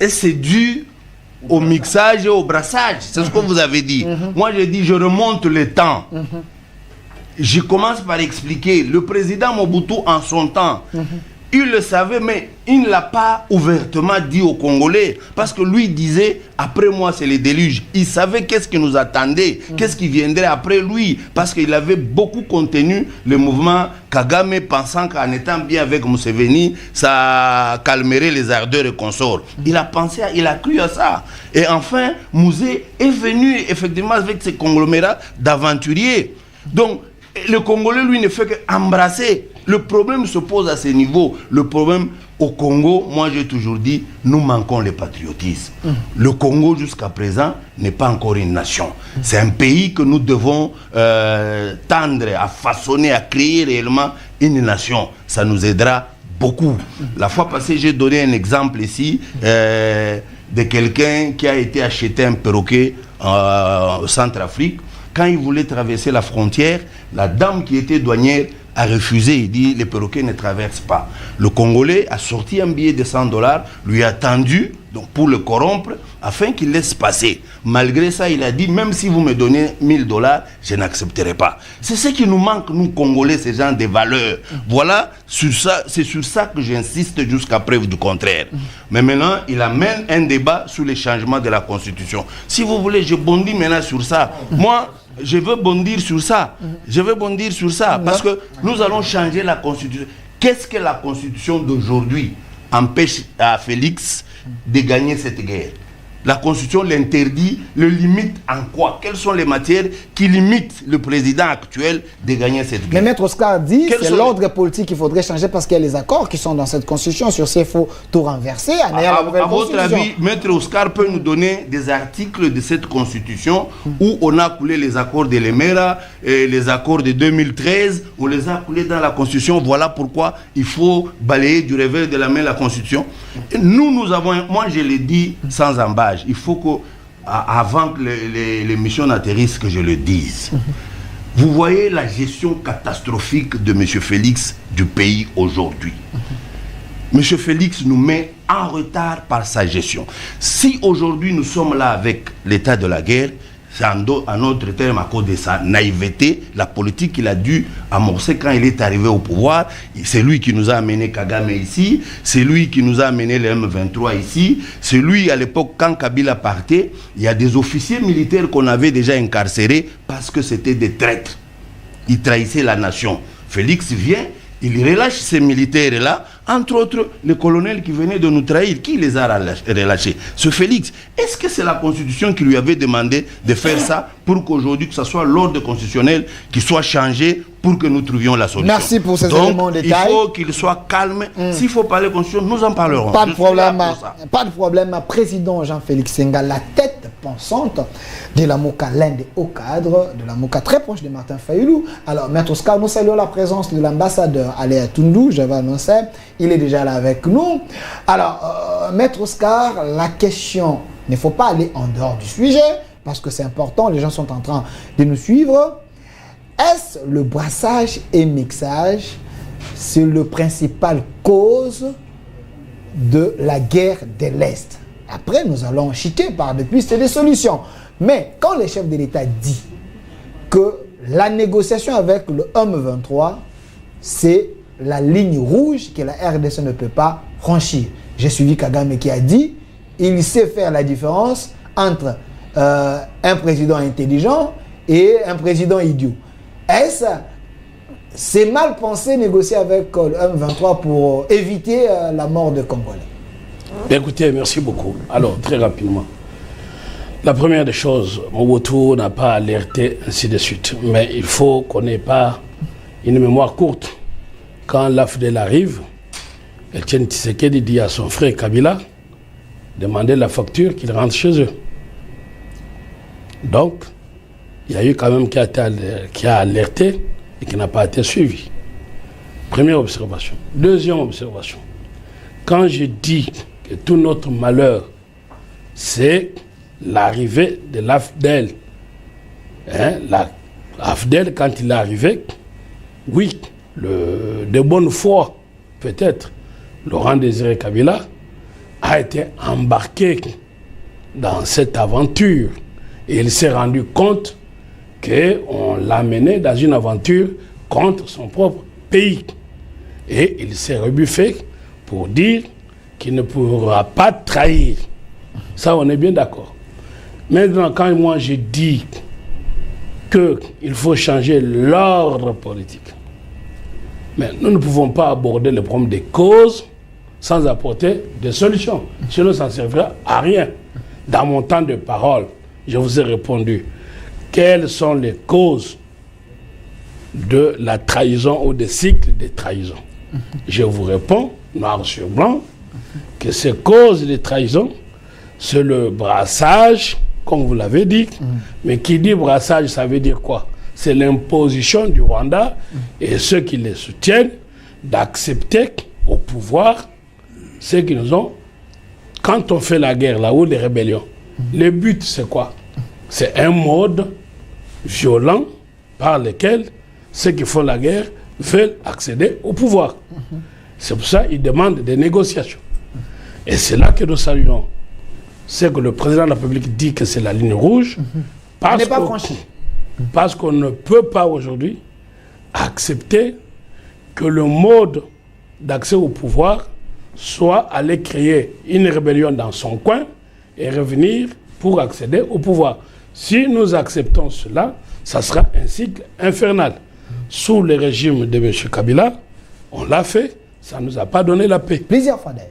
Et c'est dû au mixage et au brassage. C'est ce que vous avez dit. Moi, je dis, je remonte le temps. Je commence par expliquer. Le président Mobutu, en son temps, il le savait, mais il ne l'a pas ouvertement dit aux Congolais. Parce que lui disait, après moi, c'est le déluge. Il savait qu'est-ce qui nous attendait, qu'est-ce qui viendrait après lui. Parce qu'il avait beaucoup contenu le mouvement Kagame, pensant qu'en étant bien avec Museveni, ça calmerait les ardeurs et consorts. Il a pensé, il a cru à ça. Et enfin, Mouzé est venu effectivement avec ces conglomérats d'aventuriers. Donc, le Congolais, lui, ne fait qu'embrasser. Le problème se pose à ce niveau. Le problème au Congo, moi j'ai toujours dit, nous manquons le patriotisme. Le Congo, jusqu'à présent, n'est pas encore une nation. C'est un pays que nous devons tendre à façonner, à créer réellement une nation. Ça nous aidera beaucoup. La fois passée, j'ai donné un exemple ici de quelqu'un qui a été acheté un perroquet au Centrafrique. Quand il voulait traverser la frontière, la dame qui était douanière a refusé. Il dit, les perroquets ne traversent pas. Le Congolais a sorti un billet de $100, lui a tendu donc pour le corrompre, afin qu'il laisse passer. Malgré ça, il a dit, même si vous me donnez $1000, je n'accepterai pas. C'est ce qui nous manque, nous Congolais, ces gens de valeurs. Voilà, c'est sur ça que j'insiste jusqu'à preuve du contraire. Mais maintenant, il amène un débat sur les changements de la Constitution. Si vous voulez, je bondis maintenant sur ça. Moi, je veux bondir sur ça. Je veux bondir sur ça. Parce que nous allons changer la Constitution. Qu'est-ce que la Constitution d'aujourd'hui empêche à Félix de gagner cette guerre? La Constitution l'interdit, le limite en quoi? Quelles sont les matières qui limitent le président actuel de gagner cette guerre? Mais Maître Oscar dit que c'est l'ordre politique qu'il faudrait changer parce qu'il y a les accords qui sont dans cette Constitution. Sur ces faux tout renverser. À votre avis, Maître Oscar peut nous donner des articles de cette Constitution où on a coulé les accords de l'Emera, les accords de 2013, on les a coulés dans la Constitution. Voilà pourquoi il faut balayer du revers de la main la Constitution. Nous avons, moi je l'ai dit sans embâche, il faut que, avant que les missions n'atterrissent, que je le dise. Vous voyez la gestion catastrophique de M. Félix du pays aujourd'hui. M. Félix nous met en retard par sa gestion. Si aujourd'hui nous sommes là avec l'état de la guerre, c'est en autre terme à cause de sa naïveté, la politique qu'il a dû amorcer quand il est arrivé au pouvoir. C'est lui qui nous a amené Kagame ici, c'est lui qui nous a amené le M23 ici, c'est lui à l'époque quand Kabila partait, il y a des officiers militaires qu'on avait déjà incarcérés parce que c'était des traîtres. Ils trahissaient la nation. Félix vient, il relâche ces militaires-là, entre autres le colonel qui venait de nous trahir. Qui les a relâchés? Ce Félix. Est-ce que c'est la Constitution qui lui avait demandé de faire ça pour qu'aujourd'hui, que ce soit l'ordre constitutionnel qui soit changé pour que nous trouvions la solution? Merci pour ces éléments de détail. Il faut qu'il soit calme. S'il faut parler Constitution, nous en parlerons. Pas de problème. Président Jean-Félix Senga, la tête pensante de la MOCA, l'un des hauts cadres de la MOCA, très proche de Martin Fayulu. Alors, Maître Oscar, nous saluons la présence de l'ambassadeur Aléa Toundou, j'avais annoncé, il est déjà là avec nous. Alors, Maître Oscar, la question, il ne faut pas aller en dehors du sujet, parce que c'est important, les gens sont en train de nous suivre. Est-ce le brassage et mixage, c'est le principal cause de la guerre de l'Est? Après, nous allons chiquer par des pistes et des solutions. Mais quand le chef de l'État dit que la négociation avec le M23, c'est la ligne rouge que la RDC ne peut pas franchir. J'ai suivi Kagame qui a dit il sait faire la différence entre un président intelligent et un président idiot. Est-ce c'est mal pensé négocier avec le M23 pour éviter la mort de Congolais. Bien, écoutez, merci beaucoup. Alors, très rapidement. La première des choses, Mobutu n'a pas alerté, ainsi de suite. Mais il faut qu'on n'ait pas une mémoire courte. Quand l'AFDEL arrive, Etienne Tshisekedi dit à son frère Kabila, demandez la facture qu'il rentre chez eux. Donc, il y a eu quand même qui a alerté et qui n'a pas été suivi. Première observation. Deuxième observation. Quand je dis que tout notre malheur, c'est l'arrivée de l'AFDEL. L'AFDEL, quand il est arrivé, oui, de bonne foi, peut-être, Laurent Désiré Kabila a été embarqué dans cette aventure. Et il s'est rendu compte qu'on l'a mené dans une aventure contre son propre pays. Et il s'est rebuffé pour dire qu'il ne pourra pas trahir. Ça, on est bien d'accord. Maintenant, quand moi je dis qu'il faut changer l'ordre politique, mais nous ne pouvons pas aborder le problème des causes sans apporter des solutions. Sinon, ça ne servira à rien. Dans mon temps de parole, je vous ai répondu. Quelles sont les causes de la trahison ou des cycles de trahison? Je vous réponds, noir sur blanc, que ces causes de trahison, c'est le brassage, comme vous l'avez dit. Mais qui dit brassage, ça veut dire quoi? C'est l'imposition du Rwanda et ceux qui les soutiennent d'accepter au pouvoir ceux qui nous ont. Quand on fait la guerre, là où les rébellions, le but c'est quoi? C'est un mode violent par lequel ceux qui font la guerre veulent accéder au pouvoir. C'est pour ça qu'ils demandent des négociations. Et c'est là que nous saluons. C'est que le président de la République dit que c'est la ligne rouge. Parce pas franchi. Parce qu'on ne peut pas aujourd'hui accepter que le mode d'accès au pouvoir soit aller créer une rébellion dans son coin et revenir pour accéder au pouvoir. Si nous acceptons cela, ça sera un cycle infernal. Sous le régime de M. Kabila, on l'a fait, ça ne nous a pas donné la paix. Plusieurs fois d'ailleurs.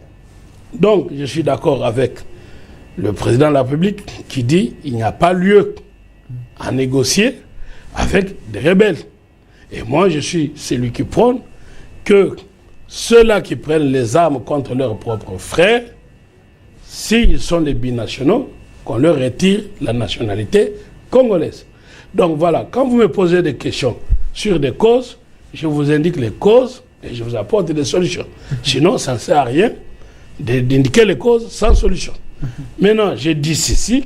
Donc, je suis d'accord avec le président de la République qui dit qu'il n'y a pas lieu à négocier avec des rebelles. Et moi, je suis celui qui prône que ceux-là qui prennent les armes contre leurs propres frères, s'ils sont des binationaux, qu'on leur retire la nationalité congolaise. Donc voilà, quand vous me posez des questions sur des causes, je vous indique les causes et je vous apporte des solutions. Sinon, ça ne sert à rien d'indiquer les causes sans solution. Maintenant, je dis ceci,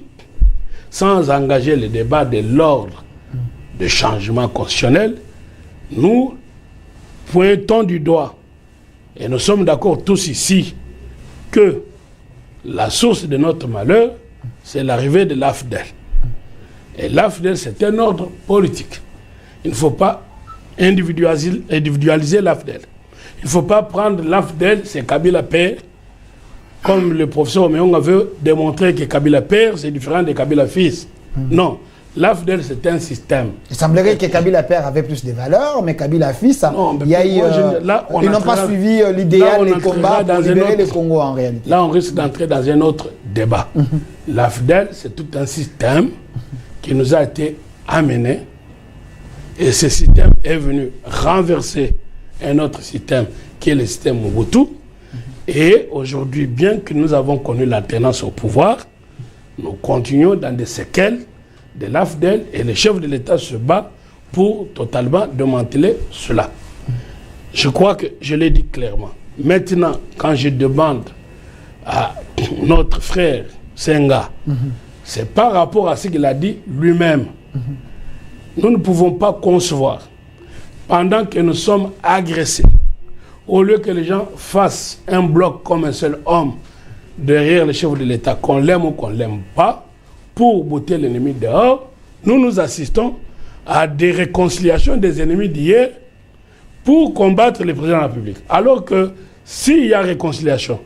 sans engager le débat de l'ordre de changement constitutionnel, nous pointons du doigt, et nous sommes d'accord tous ici, que la source de notre malheur, c'est l'arrivée de l'AFDEL. Et l'AFDEL, c'est un ordre politique. Il ne faut pas individualiser l'AFDEL. Il ne faut pas prendre l'AFDEL, c'est Kabila père, comme le professeur Omeong veut démontrer que Kabila père, c'est différent de Kabila fils. Non, l'AFDEL, c'est un système. Il semblerait que Kabila père avait plus de valeurs, mais Kabila fils, il y a eu, ils n'ont pas suivi l'idéal, les combats pour libérer le Congo en réalité. Là, on risque d'entrer dans un autre débat. L'AFDEL, c'est tout un système qui nous a été amené, et ce système est venu renverser un autre système qui est le système Mobutu. Et aujourd'hui, bien que nous avons connu l'alternance au pouvoir, nous continuons dans des séquelles de l'AFDEL et le chef de l'État se bat pour totalement démanteler cela. Je crois que je l'ai dit clairement. Maintenant, quand je demande à notre frère Senga, c'est par rapport à ce qu'il a dit lui-même. Nous ne pouvons pas concevoir, pendant que nous sommes agressés, au lieu que les gens fassent un bloc comme un seul homme derrière le chef de l'État, qu'on l'aime ou qu'on ne l'aime pas, pour botter l'ennemi dehors, nous assistons à des réconciliations des ennemis d'hier pour combattre le président de la République. Alors que s'il y a réconciliation,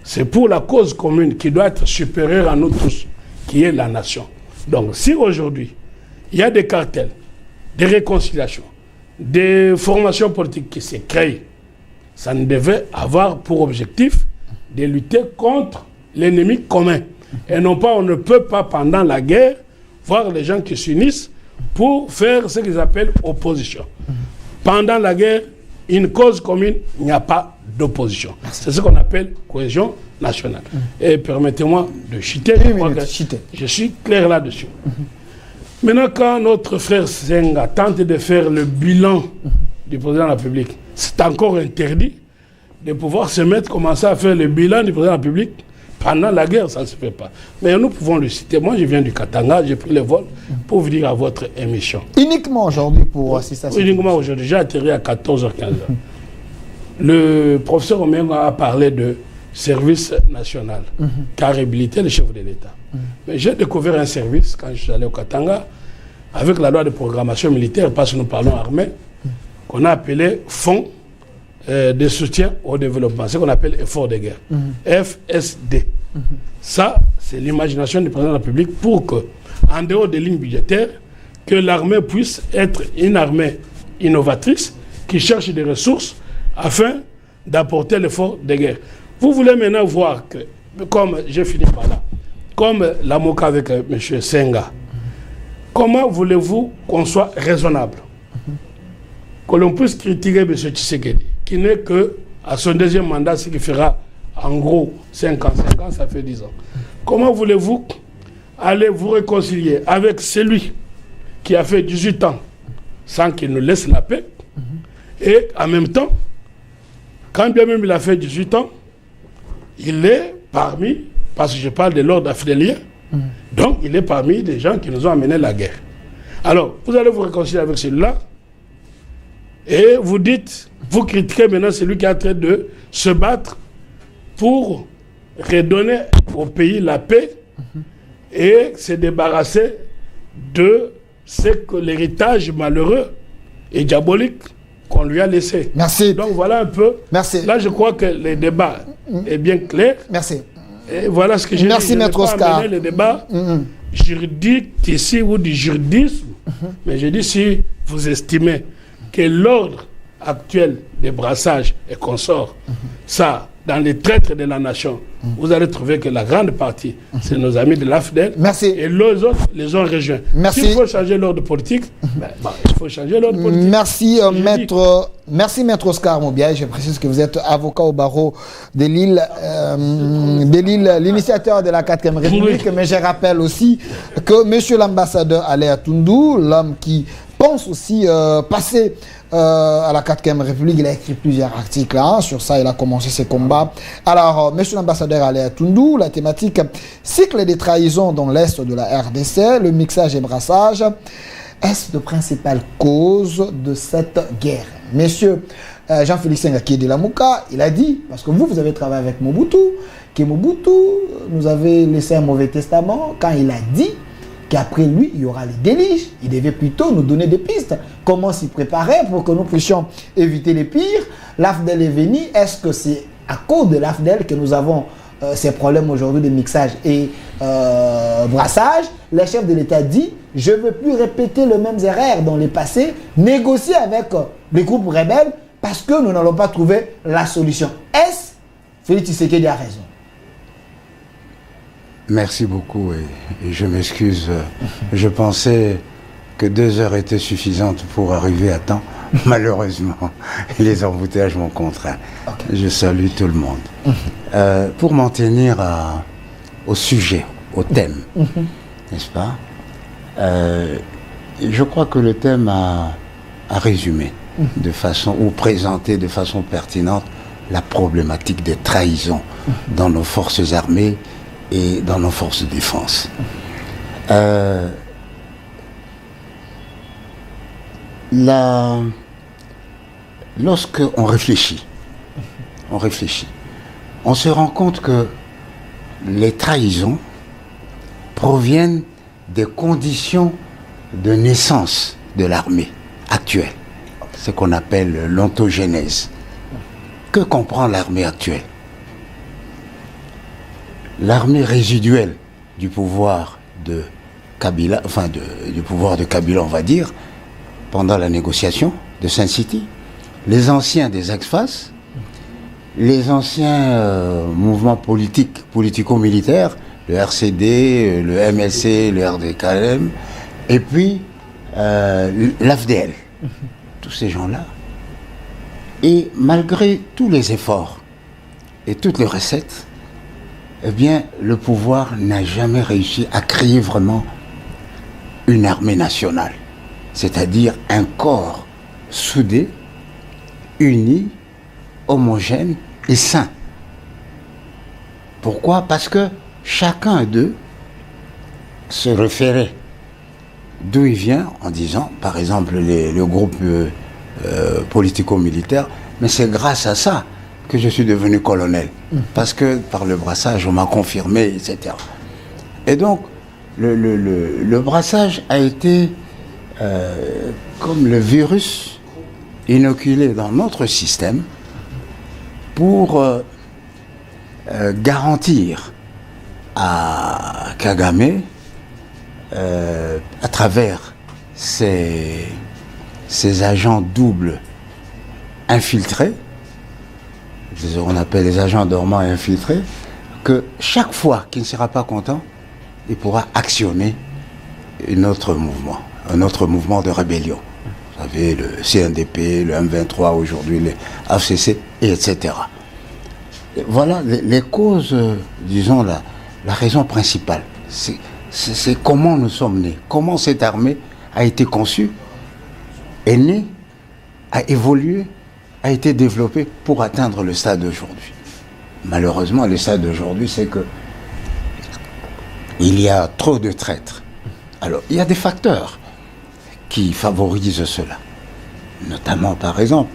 c'est pour la cause commune qui doit être supérieure à nous tous, qui est la nation. Donc si aujourd'hui, il y a des cartels, des réconciliations, des formations politiques qui se créent, ça ne devait avoir pour objectif de lutter contre l'ennemi commun. Et non pas, on ne peut pas, pendant la guerre, voir les gens qui s'unissent pour faire ce qu'ils appellent opposition. Pendant la guerre, une cause commune, il n'y a pas d'opposition. C'est ce qu'on appelle cohésion nationale. Et permettez-moi de citer, je suis clair là-dessus. Maintenant, quand notre frère Senga tente de faire le bilan du président de la République, c'est encore interdit de pouvoir commencer à faire le bilan du président de la République. Pendant la guerre, ça ne se fait pas. Mais nous pouvons le citer. Moi, je viens du Katanga, j'ai pris le vol pour venir à votre émission. Uniquement aujourd'hui pour assister à cette Uniquement aujourd'hui. J'ai atterri à 14h15. Le professeur Omenga a parlé de service national, car habilité le chef de l'État. Mais j'ai découvert un service quand je suis allé au Katanga, avec la loi de programmation militaire, parce que nous parlons armée, qu'on a appelé Fonds de soutien au développement, ce qu'on appelle effort de guerre, FSD. Ça, c'est l'imagination du président de la République pour que, en dehors des lignes budgétaires, que l'armée puisse être une armée innovatrice qui cherche des ressources afin d'apporter l'effort de guerre. Vous voulez maintenant voir que, comme j'ai fini par là, comme la MOCA avec M. Senga, comment voulez-vous qu'on soit raisonnable? Que l'on puisse critiquer M. Tshisekedi, qui n'est que à son deuxième mandat, ce qui fera en gros 5 ans, ça fait 10 ans. Comment voulez-vous aller vous réconcilier avec celui qui a fait 18 ans sans qu'il nous laisse la paix, et en même temps, quand bien même il a fait 18 ans, il est parmi, parce que je parle de l'ordre afdélien, donc il est parmi les gens qui nous ont amené la guerre. Alors, vous allez vous réconcilier avec celui-là, et vous dites, vous critiquez maintenant celui qui est en train de se battre pour redonner au pays la paix et se débarrasser de ce que l'héritage malheureux et diabolique qu'on lui a laissé. Merci. Donc voilà un peu. Merci. Là, je crois que le débat est bien clair. Merci. Et voilà ce que j'ai dit. Merci, Maître Oscar. Le débat juridique ici ou du juridisme, mais je dis si vous estimez que l'ordre actuel des brassages et consorts, ça, dans les traîtres de la nation, vous allez trouver que la grande partie, c'est nos amis de l'AFDEL. Merci. Et les autres les ont rejoints. Merci. S'il faut changer l'ordre politique, il faut changer l'ordre politique. Merci, Maître Oscar Moubiaye. Je précise que vous êtes avocat au barreau de Lille, l'initiateur de la 4e République. Oui. Mais je rappelle aussi que M. l'ambassadeur Aléa Toundou, l'homme qui pense aussi passer à la 4e République, il a écrit plusieurs articles sur ça, il a commencé ses combats. Alors, monsieur l'ambassadeur Aléa Toundou, la thématique cycle des trahisons dans l'Est de la RDC, le mixage et brassage, est-ce de principales causes de cette guerre? Monsieur Jean-Félix Senga, qui est de la MOCA, il a dit, parce que vous avez travaillé avec Mobutu, que Mobutu nous avait laissé un mauvais testament quand il a dit qu'après lui, il y aura les déliges. Il devait plutôt nous donner des pistes. Comment s'y préparer pour que nous puissions éviter les pires. L'AFDEL est venu. Est-ce que c'est à cause de l'AFDEL que nous avons ces problèmes aujourd'hui de mixage et brassage? Le chef de l'État dit, je ne veux plus répéter les mêmes erreurs dans le passé, négocier avec les groupes rebelles parce que nous n'allons pas trouver la solution. Est-ce Félix Tshisekedi a raison? Merci beaucoup et je m'excuse. Je pensais que 2 heures étaient suffisantes pour arriver à temps. Malheureusement, les embouteillages m'ont contraint. Okay. Je salue tout le monde. Pour m'en tenir au sujet, au thème, n'est-ce pas? Je crois que le thème a résumé de façon, ou présenté de façon pertinente la problématique des trahisons dans nos forces armées et dans nos forces de défense. Lorsque on réfléchit, on se rend compte que les trahisons proviennent des conditions de naissance de l'armée actuelle, ce qu'on appelle l'ontogénèse. Que comprend l'armée actuelle? L'armée résiduelle du pouvoir de Kabila, du pouvoir de Kabila, on va dire, pendant la négociation, de Sun City, les anciens des ex-FAS, les anciens mouvements politiques, politico-militaires, le RCD, le MSC, le RDKM, et puis l'AFDL. Tous ces gens-là. Et malgré tous les efforts et toutes les recettes, eh bien, le pouvoir n'a jamais réussi à créer vraiment une armée nationale, c'est-à-dire un corps soudé, uni, homogène et sain. Pourquoi? Parce que chacun d'eux se référait d'où il vient en disant, par exemple, le groupe politico-militaire, mais c'est grâce à ça que je suis devenu colonel. Parce que par le brassage, on m'a confirmé, etc. Et donc, le brassage a été comme le virus inoculé dans notre système pour garantir à Kagame, à travers ces agents doubles infiltrés, on appelle les agents dormants et infiltrés, que chaque fois qu'il ne sera pas content, il pourra actionner un autre mouvement de rébellion. Vous savez, le CNDP, le M23 aujourd'hui, les AFCC, etc. Et voilà les causes, disons, la raison principale. C'est comment nous sommes nés, comment cette armée a été conçue, est née, a évolué, a été développée pour atteindre le stade d'aujourd'hui. Malheureusement, le stade d'aujourd'hui, c'est que il y a trop de traîtres. Alors, il y a des facteurs qui favorisent cela. Notamment, par exemple,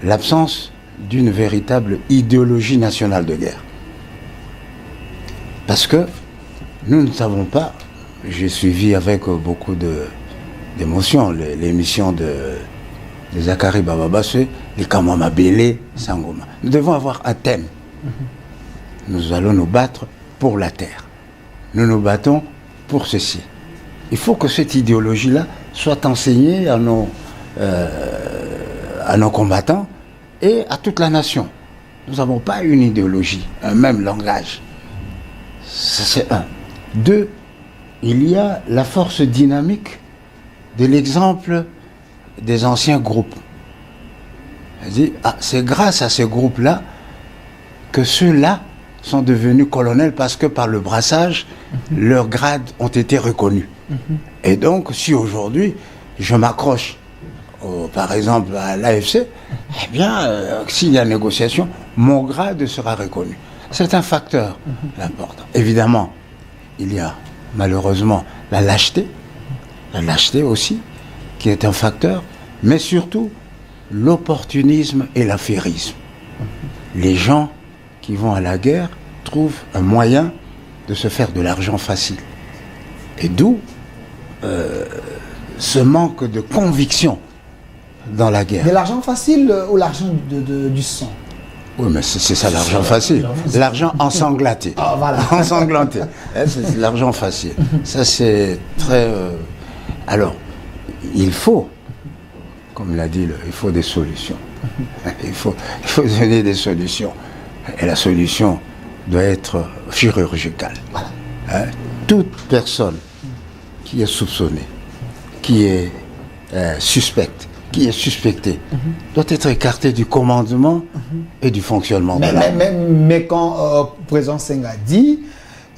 l'absence d'une véritable idéologie nationale de guerre. Parce que nous ne savons pas, j'ai suivi avec beaucoup d'émotion l'émission de Zachary Bababasse, les Kamama Bélé, Sangoma. Nous devons avoir un thème. Nous allons nous battre pour la terre. Nous nous battons pour ceci. Il faut que cette idéologie-là soit enseignée à nos combattants et à toute la nation. Nous n'avons pas une idéologie, un même langage. Ça, c'est un. Deux, il y a la force dynamique de l'exemple des anciens groupes. C'est grâce à ces groupes-là que ceux-là sont devenus colonels parce que par le brassage, leurs grades ont été reconnus. Et donc, si aujourd'hui, je m'accroche, par exemple, à l'AFC, eh bien, s'il y a négociation, mon grade sera reconnu. C'est un facteur important. Évidemment, il y a malheureusement la lâcheté aussi, qui est un facteur, mais surtout l'opportunisme et l'affairisme. Les gens qui vont à la guerre trouvent un moyen de se faire de l'argent facile. Et d'où ce manque de conviction dans la guerre. De l'argent facile ou l'argent du sang? Oui, mais c'est ça l'argent facile. L'argent ensanglanté. Ah, voilà. Ensanglanté. C'est l'argent facile. Ça, c'est très... Alors, il faut, comme l'a dit, il faut des solutions. Il faut donner des solutions. Et la solution doit être chirurgicale. Voilà. Toute personne qui est soupçonnée, qui est suspecte, qui est suspecté, doit être écarté du commandement et du fonctionnement de l'armée. Mais quand président Senghor dit,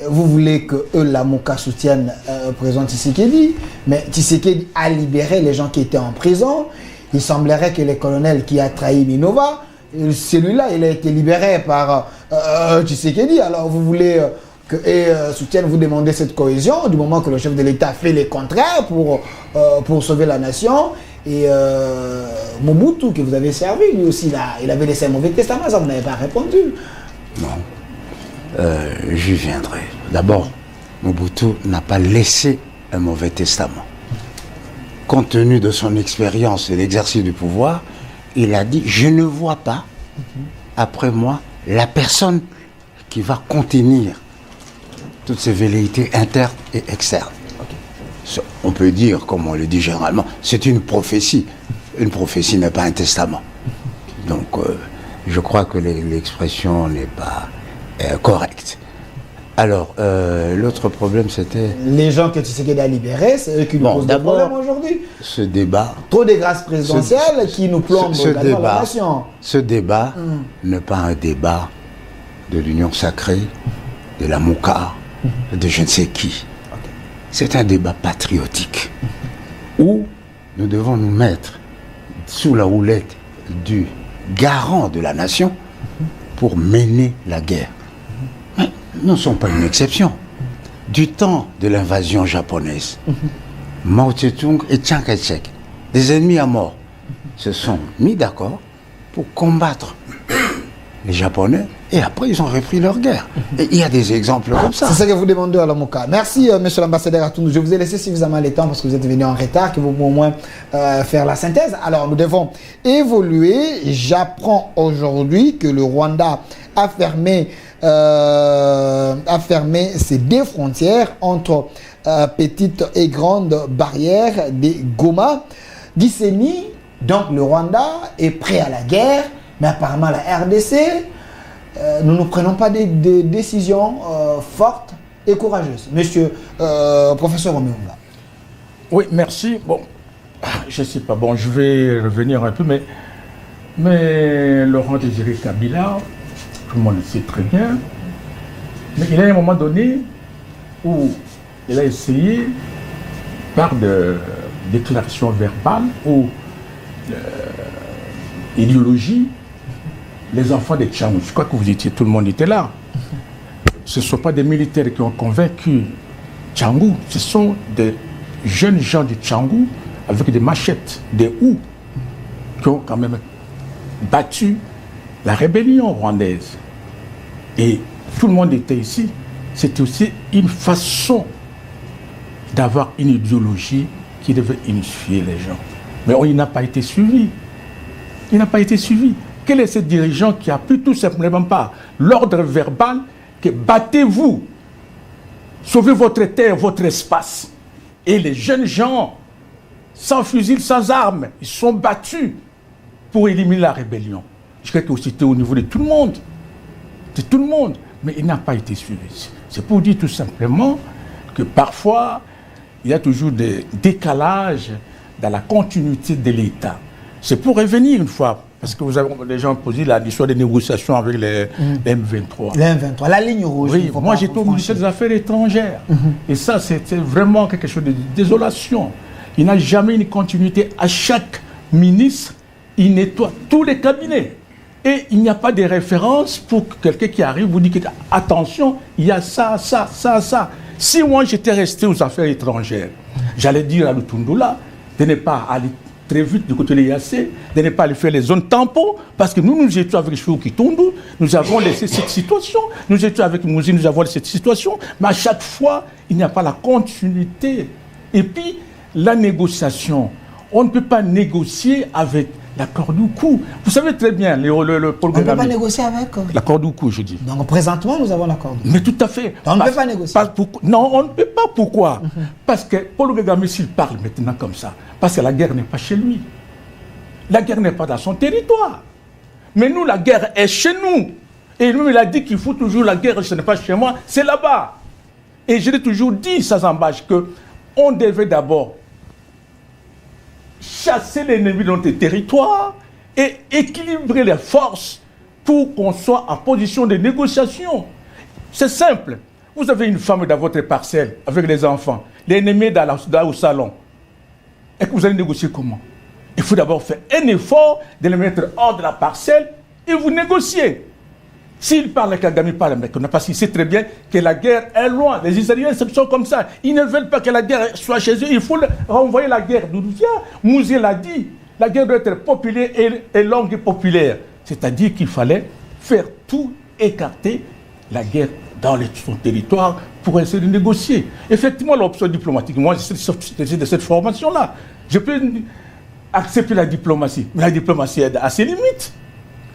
vous voulez que eux, la MOCA, soutiennent président Tshisekedi, mais Tshisekedi a libéré les gens qui étaient en prison. Il semblerait que le colonel qui a trahi Minova, celui-là, il a été libéré par Tshisekedi. Alors vous voulez que soutiennent, vous demandez cette cohésion du moment que le chef de l'État fait le contraire pour sauver la nation. Et Mobutu, que vous avez servi, lui aussi, il avait laissé un mauvais testament, ça vous n'avez pas répondu. Non, j'y viendrai. D'abord, Mobutu n'a pas laissé un mauvais testament. Compte tenu de son expérience et l'exercice du pouvoir, il a dit, je ne vois pas, après moi, la personne qui va contenir toutes ces velléités internes et externes. On peut dire, comme on le dit généralement, c'est une prophétie une prophétie n'est pas un testament. Donc, je crois que l'expression n'est pas correcte. Alors, l'autre problème, c'était... Les gens que Tshisekedi a libérés, c'est eux qui nous posent des problèmes aujourd'hui. Ce débat... Trop de grâces présidentielles qui nous plombent également la nation. Ce débat n'est pas un débat de l'union sacrée, de la Mouka, de je ne sais qui. C'est un débat patriotique où nous devons nous mettre sous la houlette du garant de la nation pour mener la guerre. Mais nous ne sommes pas une exception. Du temps de l'invasion japonaise, Mao Tse-tung et Chiang Kai-shek, des ennemis à mort, se sont mis d'accord pour combattre les Japonais et après ils ont repris leur guerre. Et il y a des exemples comme ça. C'est ce que vous demandez à la Mouka. Merci monsieur l'ambassadeur Atundu. Je vous ai laissé suffisamment le temps parce que vous êtes venu en retard, que vous pouvez au moins faire la synthèse. Alors nous devons évoluer. J'apprends aujourd'hui que le Rwanda a fermé ses deux frontières entre petite et grande barrière des Goma. Gisenyi, donc le Rwanda est prêt à la guerre, mais apparemment la RDC, nous ne prenons pas des décisions fortes et courageuses. Monsieur professeur Omeunga. Oui, merci. Bon, je ne sais pas, bon, je vais revenir un peu, mais Laurent Désiré Kabila, tout le monde le sait très bien, mais il y a un moment donné où il a essayé, par de déclarations verbales ou idéologie, les enfants de Tchangou. Je crois que vous étiez, tout le monde était là. Ce ne sont pas des militaires qui ont convaincu Tchangou, ce sont des jeunes gens de Tchangou avec des machettes, des houes, qui ont quand même battu la rébellion rwandaise. Et tout le monde était ici. C'était aussi une façon d'avoir une idéologie qui devait unifier les gens. Mais il n'a pas été suivi. Il n'a pas été suivi. Quel est ce dirigeant qui a pu tout simplement pas l'ordre verbal que battez-vous, sauvez votre terre, votre espace. Et les jeunes gens, sans fusil, sans armes, ils sont battus pour éliminer la rébellion. Je crois que c'était au niveau de tout le monde. De tout le monde. Mais il n'a pas été suivi. C'est pour dire tout simplement que parfois, il y a toujours des décalages dans la continuité de l'État. C'est pour revenir une fois, parce que vous avez les gens posé l'histoire des négociations avec les M23. Les M23, la ligne rouge. Oui, moi j'étais au ministère des Affaires étrangères. Et ça, c'était vraiment quelque chose de désolation. Il n'y a jamais une continuité. À chaque ministre, il nettoie tous les cabinets. Et il n'y a pas de référence pour que quelqu'un qui arrive vous dise que, attention, il y a ça, ça, ça, ça. Si moi j'étais resté aux affaires étrangères, j'allais dire à Lutundula de ne pas aller très vite du côté de l'IAC, de ne pas aller faire les zones tampons, parce que nous étions avec Chou Kitundu, nous avons laissé cette situation, nous étions avec Mouzi, nous avons laissé cette situation, mais à chaque fois, il n'y a pas la continuité. Et puis, la négociation, on ne peut pas négocier avec l'accord du coup. Vous savez très bien, on ne peut pas négocier avec l'accord du coup, je dis. Donc présentement, nous avons l'accord du coup. Mais tout à fait. Donc, on ne peut pas négocier. Non, on ne peut pas. Pourquoi? Parce que Paul Kagame, s'il parle maintenant comme ça, parce que la guerre n'est pas chez lui. La guerre n'est pas dans son territoire. Mais nous, la guerre est chez nous. Et lui, il a dit qu'il faut toujours la guerre, ce n'est pas chez moi, c'est là-bas. Et je l'ai toujours dit, sans embâche, qu'on devait d'abord chasser l'ennemi dans tes territoires et équilibrer les forces pour qu'on soit en position de négociation. C'est simple. Vous avez une femme dans votre parcelle avec les enfants, l'ennemi dans au salon. Et que vous allez négocier comment? Il faut d'abord faire un effort de les mettre hors de la parcelle et vous négociez. S'il parle, Kagame parle, mais parce qu'il sait très bien que la guerre est loin. Les Israéliens sont comme ça. Ils ne veulent pas que la guerre soit chez eux. Il faut renvoyer la guerre d'où vient. Mouzi l'a dit. La guerre doit être populaire et longue et populaire. C'est-à-dire qu'il fallait faire tout, écarter la guerre dans son territoire pour essayer de négocier. Effectivement, l'option diplomatique, moi, c'est de cette formation-là. Je peux accepter la diplomatie, mais la diplomatie a ses limites.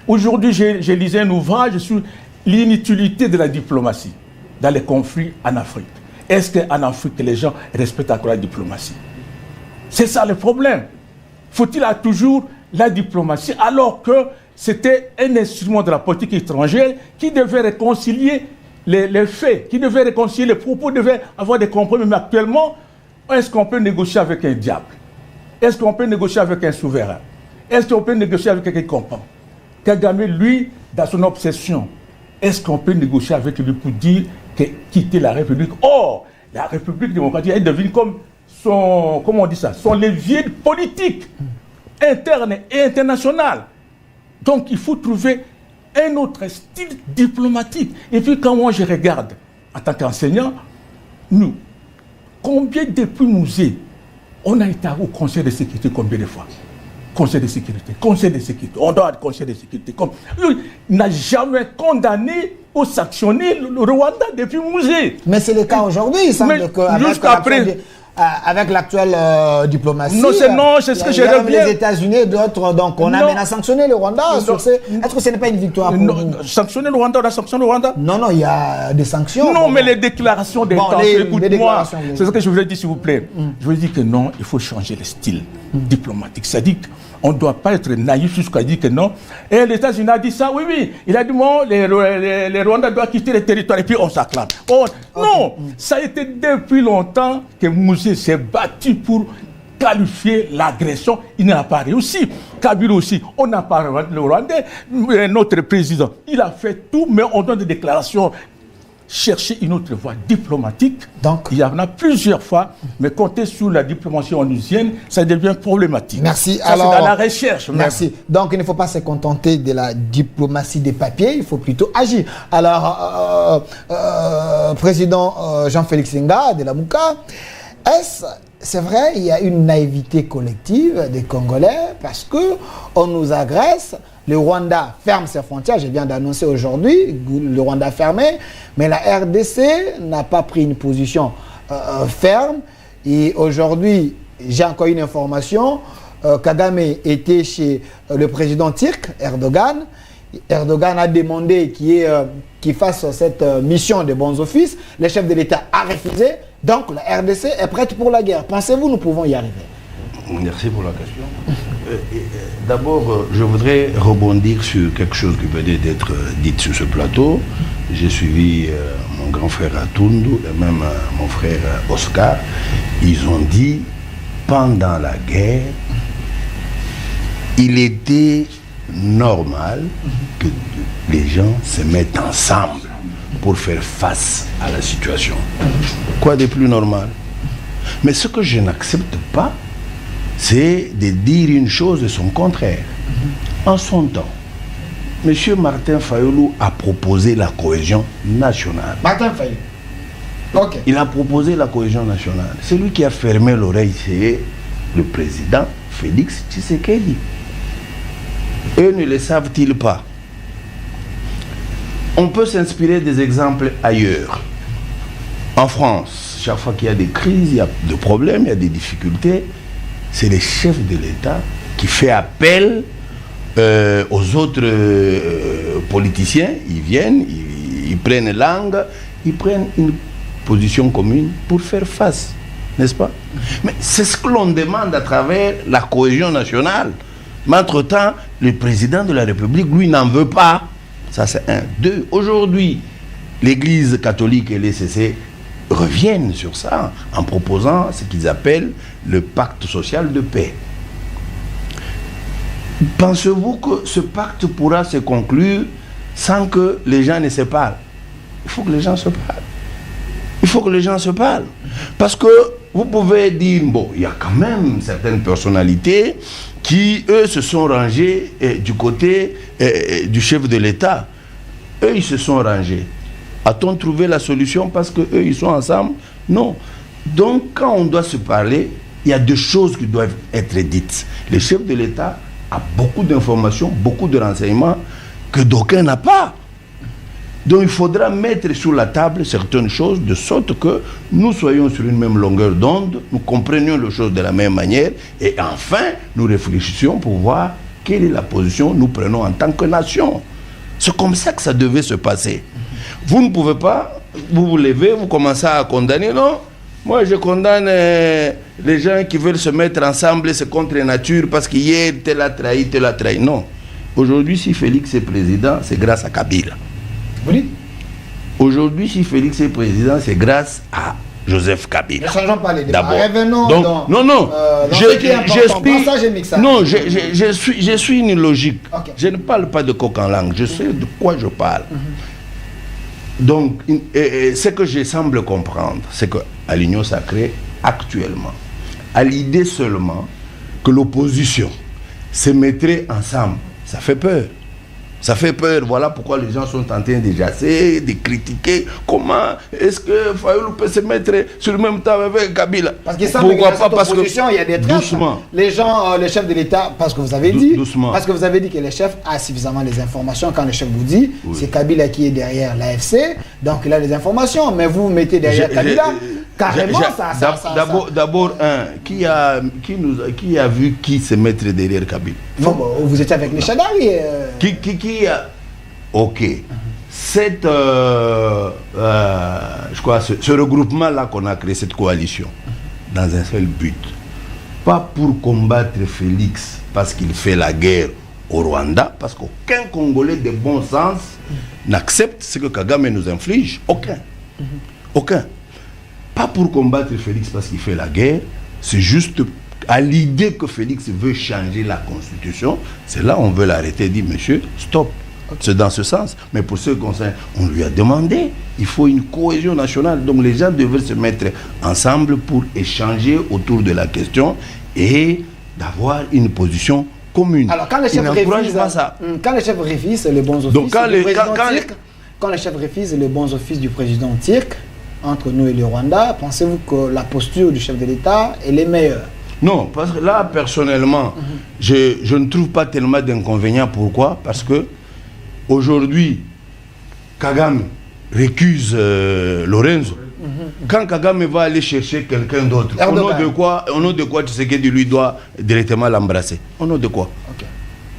Aujourd'hui, j'ai lisé un ouvrage sur l'inutilité de la diplomatie dans les conflits en Afrique. Est-ce qu'en Afrique, les gens respectent encore la diplomatie? C'est ça le problème. faut-il toujours la diplomatie alors que c'était un instrument de la politique étrangère qui devait réconcilier les faits, qui devait réconcilier les propos, devait avoir des compromis. Mais actuellement, est-ce qu'on peut négocier avec un diable? Est-ce qu'on peut négocier avec un souverain? Est-ce qu'on peut négocier avec quelqu'un qui comprend? Kagame, lui, dans son obsession, est-ce qu'on peut négocier avec lui pour dire quitter la République? Or, la République démocratique, elle devient comme son, comment on dit ça, son levier politique, interne et international. Donc, il faut trouver un autre style diplomatique. Et puis, quand moi je regarde, en tant qu'enseignant, nous, combien depuis musées, on a été au Conseil de sécurité combien de fois? Conseil de sécurité, on doit être Conseil de sécurité. Lui n'a jamais condamné ou sanctionné le Rwanda depuis musée. Mais c'est le cas aujourd'hui, il semble que avec l'actuelle diplomatie, non, c'est ce que je reviens. Les États-Unis et d'autres, donc on a maintenant sanctionné le Rwanda. Est-ce que ce n'est pas une victoire pour vous? Sanctionner le Rwanda, on a sanctionné le Rwanda? Non, il y a des sanctions. Non, mais les déclarations d'intention, écoute-moi, c'est ce que je voulais dire, s'il vous plaît. Je voulais dire que non, il faut changer le style diplomatique. C'est-à-dire qu'on ne doit pas être naïf jusqu'à dire que non. Et les États-Unis ont dit ça, oui. Il a dit, bon, les Rwandais doivent quitter le territoire et puis on s'acclame. Non, ça a été depuis longtemps que Moussé s'est battu pour qualifier l'agression. Il n'a pas réussi. Kabila aussi, on n'a pas le Rwandais. Notre président, il a fait tout, mais on donne des déclarations. Chercher une autre voie diplomatique. Donc, il y en a plusieurs fois, mais compter sur la diplomatie onusienne, ça devient problématique. Merci. Ça, alors, c'est dans la recherche. Merci. Même. Donc, il ne faut pas se contenter de la diplomatie des papiers, il faut plutôt agir. Alors, président Jean-Félix Nga de la Mouka, c'est vrai, il y a une naïveté collective des Congolais parce qu'on nous agresse. Le Rwanda ferme ses frontières, je viens d'annoncer aujourd'hui, le Rwanda fermé, mais la RDC n'a pas pris une position ferme. Et aujourd'hui, j'ai encore une information, Kagame était chez le président turc, Erdogan. Erdogan a demandé qu'il fasse cette mission de bons offices. Le chef de l'État a refusé. Donc la RDC est prête pour la guerre. Pensez-vous nous pouvons y arriver? Merci pour la question. D'abord, je voudrais rebondir sur quelque chose qui venait d'être dit sur ce plateau. J'ai suivi mon grand frère Atundu et même mon frère Oscar. Ils ont dit, pendant la guerre, il était normal que les gens se mettent ensemble pour faire face à la situation. Quoi de plus normal? Mais ce que je n'accepte pas, c'est de dire une chose de son contraire. En son temps, M. Martin Fayulu a proposé la cohésion nationale. Martin Fayulu. Okay. Il a proposé la cohésion nationale. C'est lui qui a fermé l'oreille, c'est le président Félix Tshisekedi. Eux ne le savent-ils pas? On peut s'inspirer des exemples ailleurs. En France, chaque fois qu'il y a des crises, il y a des problèmes, il y a des difficultés, c'est le chef de l'État qui fait appel aux autres politiciens. Ils viennent, ils prennent langue, ils prennent une position commune pour faire face, n'est-ce pas? Mais c'est ce que l'on demande à travers la cohésion nationale. Mais entre-temps, le président de la République, lui, n'en veut pas. Ça, c'est un. Deux, aujourd'hui, l'Église catholique et l'ECC reviennent sur ça en proposant ce qu'ils appellent le pacte social de paix. Pensez-vous que ce pacte pourra se conclure sans que les gens ne se parlent? Il faut que les gens se parlent. Il faut que les gens se parlent. Parce que vous pouvez dire, bon, il y a quand même certaines personnalités qui, eux, se sont rangés du côté du chef de l'État. Eux, ils se sont rangés. A-t-on trouvé la solution parce qu'eux, ils sont ensemble? Non. Donc, quand on doit se parler, il y a deux choses qui doivent être dites. Le chef de l'État a beaucoup d'informations, beaucoup de renseignements que d'aucuns n'ont pas. Donc, il faudra mettre sur la table certaines choses de sorte que nous soyons sur une même longueur d'onde, nous comprenions les choses de la même manière et enfin, nous réfléchissions pour voir quelle est la position que nous prenons en tant que nation. C'est comme ça que ça devait se passer. Vous ne pouvez pas, vous vous levez, vous commencez à condamner, non? Moi, je condamne les gens qui veulent se mettre ensemble, c'est contre nature, parce qu'hier, tel a trahi, tel a trahi. Non. Aujourd'hui, si Félix est président, c'est grâce à Kabila. Vous dites? Aujourd'hui, si Félix est président, c'est grâce à Joseph Kabila. Ne changeons pas les débats. D'abord. Revenons Donc, dans, non, je suis une logique. Okay. Je ne parle pas de coq en langue. Je sais de quoi je parle. Donc, ce que je semble comprendre, c'est qu'à l'Union sacrée, actuellement, à l'idée seulement que l'opposition se mettrait ensemble, ça fait peur. Ça fait peur, voilà pourquoi les gens sont en train de jasser, de critiquer. Comment est-ce que Fayoulou peut se mettre sur le même temps avec Kabila? Parce qu'il semble pourquoi que pas? dans cette opposition, il y a des traîtres. Doucement. Les gens, les chefs de l'État, parce que vous avez dit, doucement. parce que vous avez dit que le chef a suffisamment les informations. Quand le chef vous dit, c'est Kabila qui est derrière l'AFC, donc il a les informations. Mais vous mettez derrière Kabila, carrément, D'abord, qui a vu qui se mettre derrière Kabila? Non, vous étiez avec les Chadari. Qui a... Ok. Cette, je crois, ce regroupement-là qu'on a créé, cette coalition, dans un seul but, pas pour combattre Félix parce qu'il fait la guerre au Rwanda, parce qu'aucun Congolais de bon sens n'accepte ce que Kagame nous inflige. Aucun. Aucun. Pas pour combattre Félix parce qu'il fait la guerre, c'est juste à l'idée que Félix veut changer la constitution, c'est là on veut l'arrêter et dire monsieur, stop. C'est dans ce sens. Mais pour ce qui concerne, on lui a demandé, il faut une cohésion nationale. Donc les gens devraient se mettre ensemble pour échanger autour de la question et d'avoir une position commune. Alors quand les chefs refusent les bons offices, donc, quand les chefs refusent les bons offices du président turc, entre nous et le Rwanda, pensez-vous que la posture du chef de l'État est meilleure? Non, parce que là, personnellement, je ne trouve pas tellement d'inconvénients. Pourquoi? Parce que aujourd'hui, Kagame récuse Lorenzo. Quand Kagame va aller chercher quelqu'un d'autre, au nom de quoi Tshisekedi lui doit directement l'embrasser? Au nom de quoi?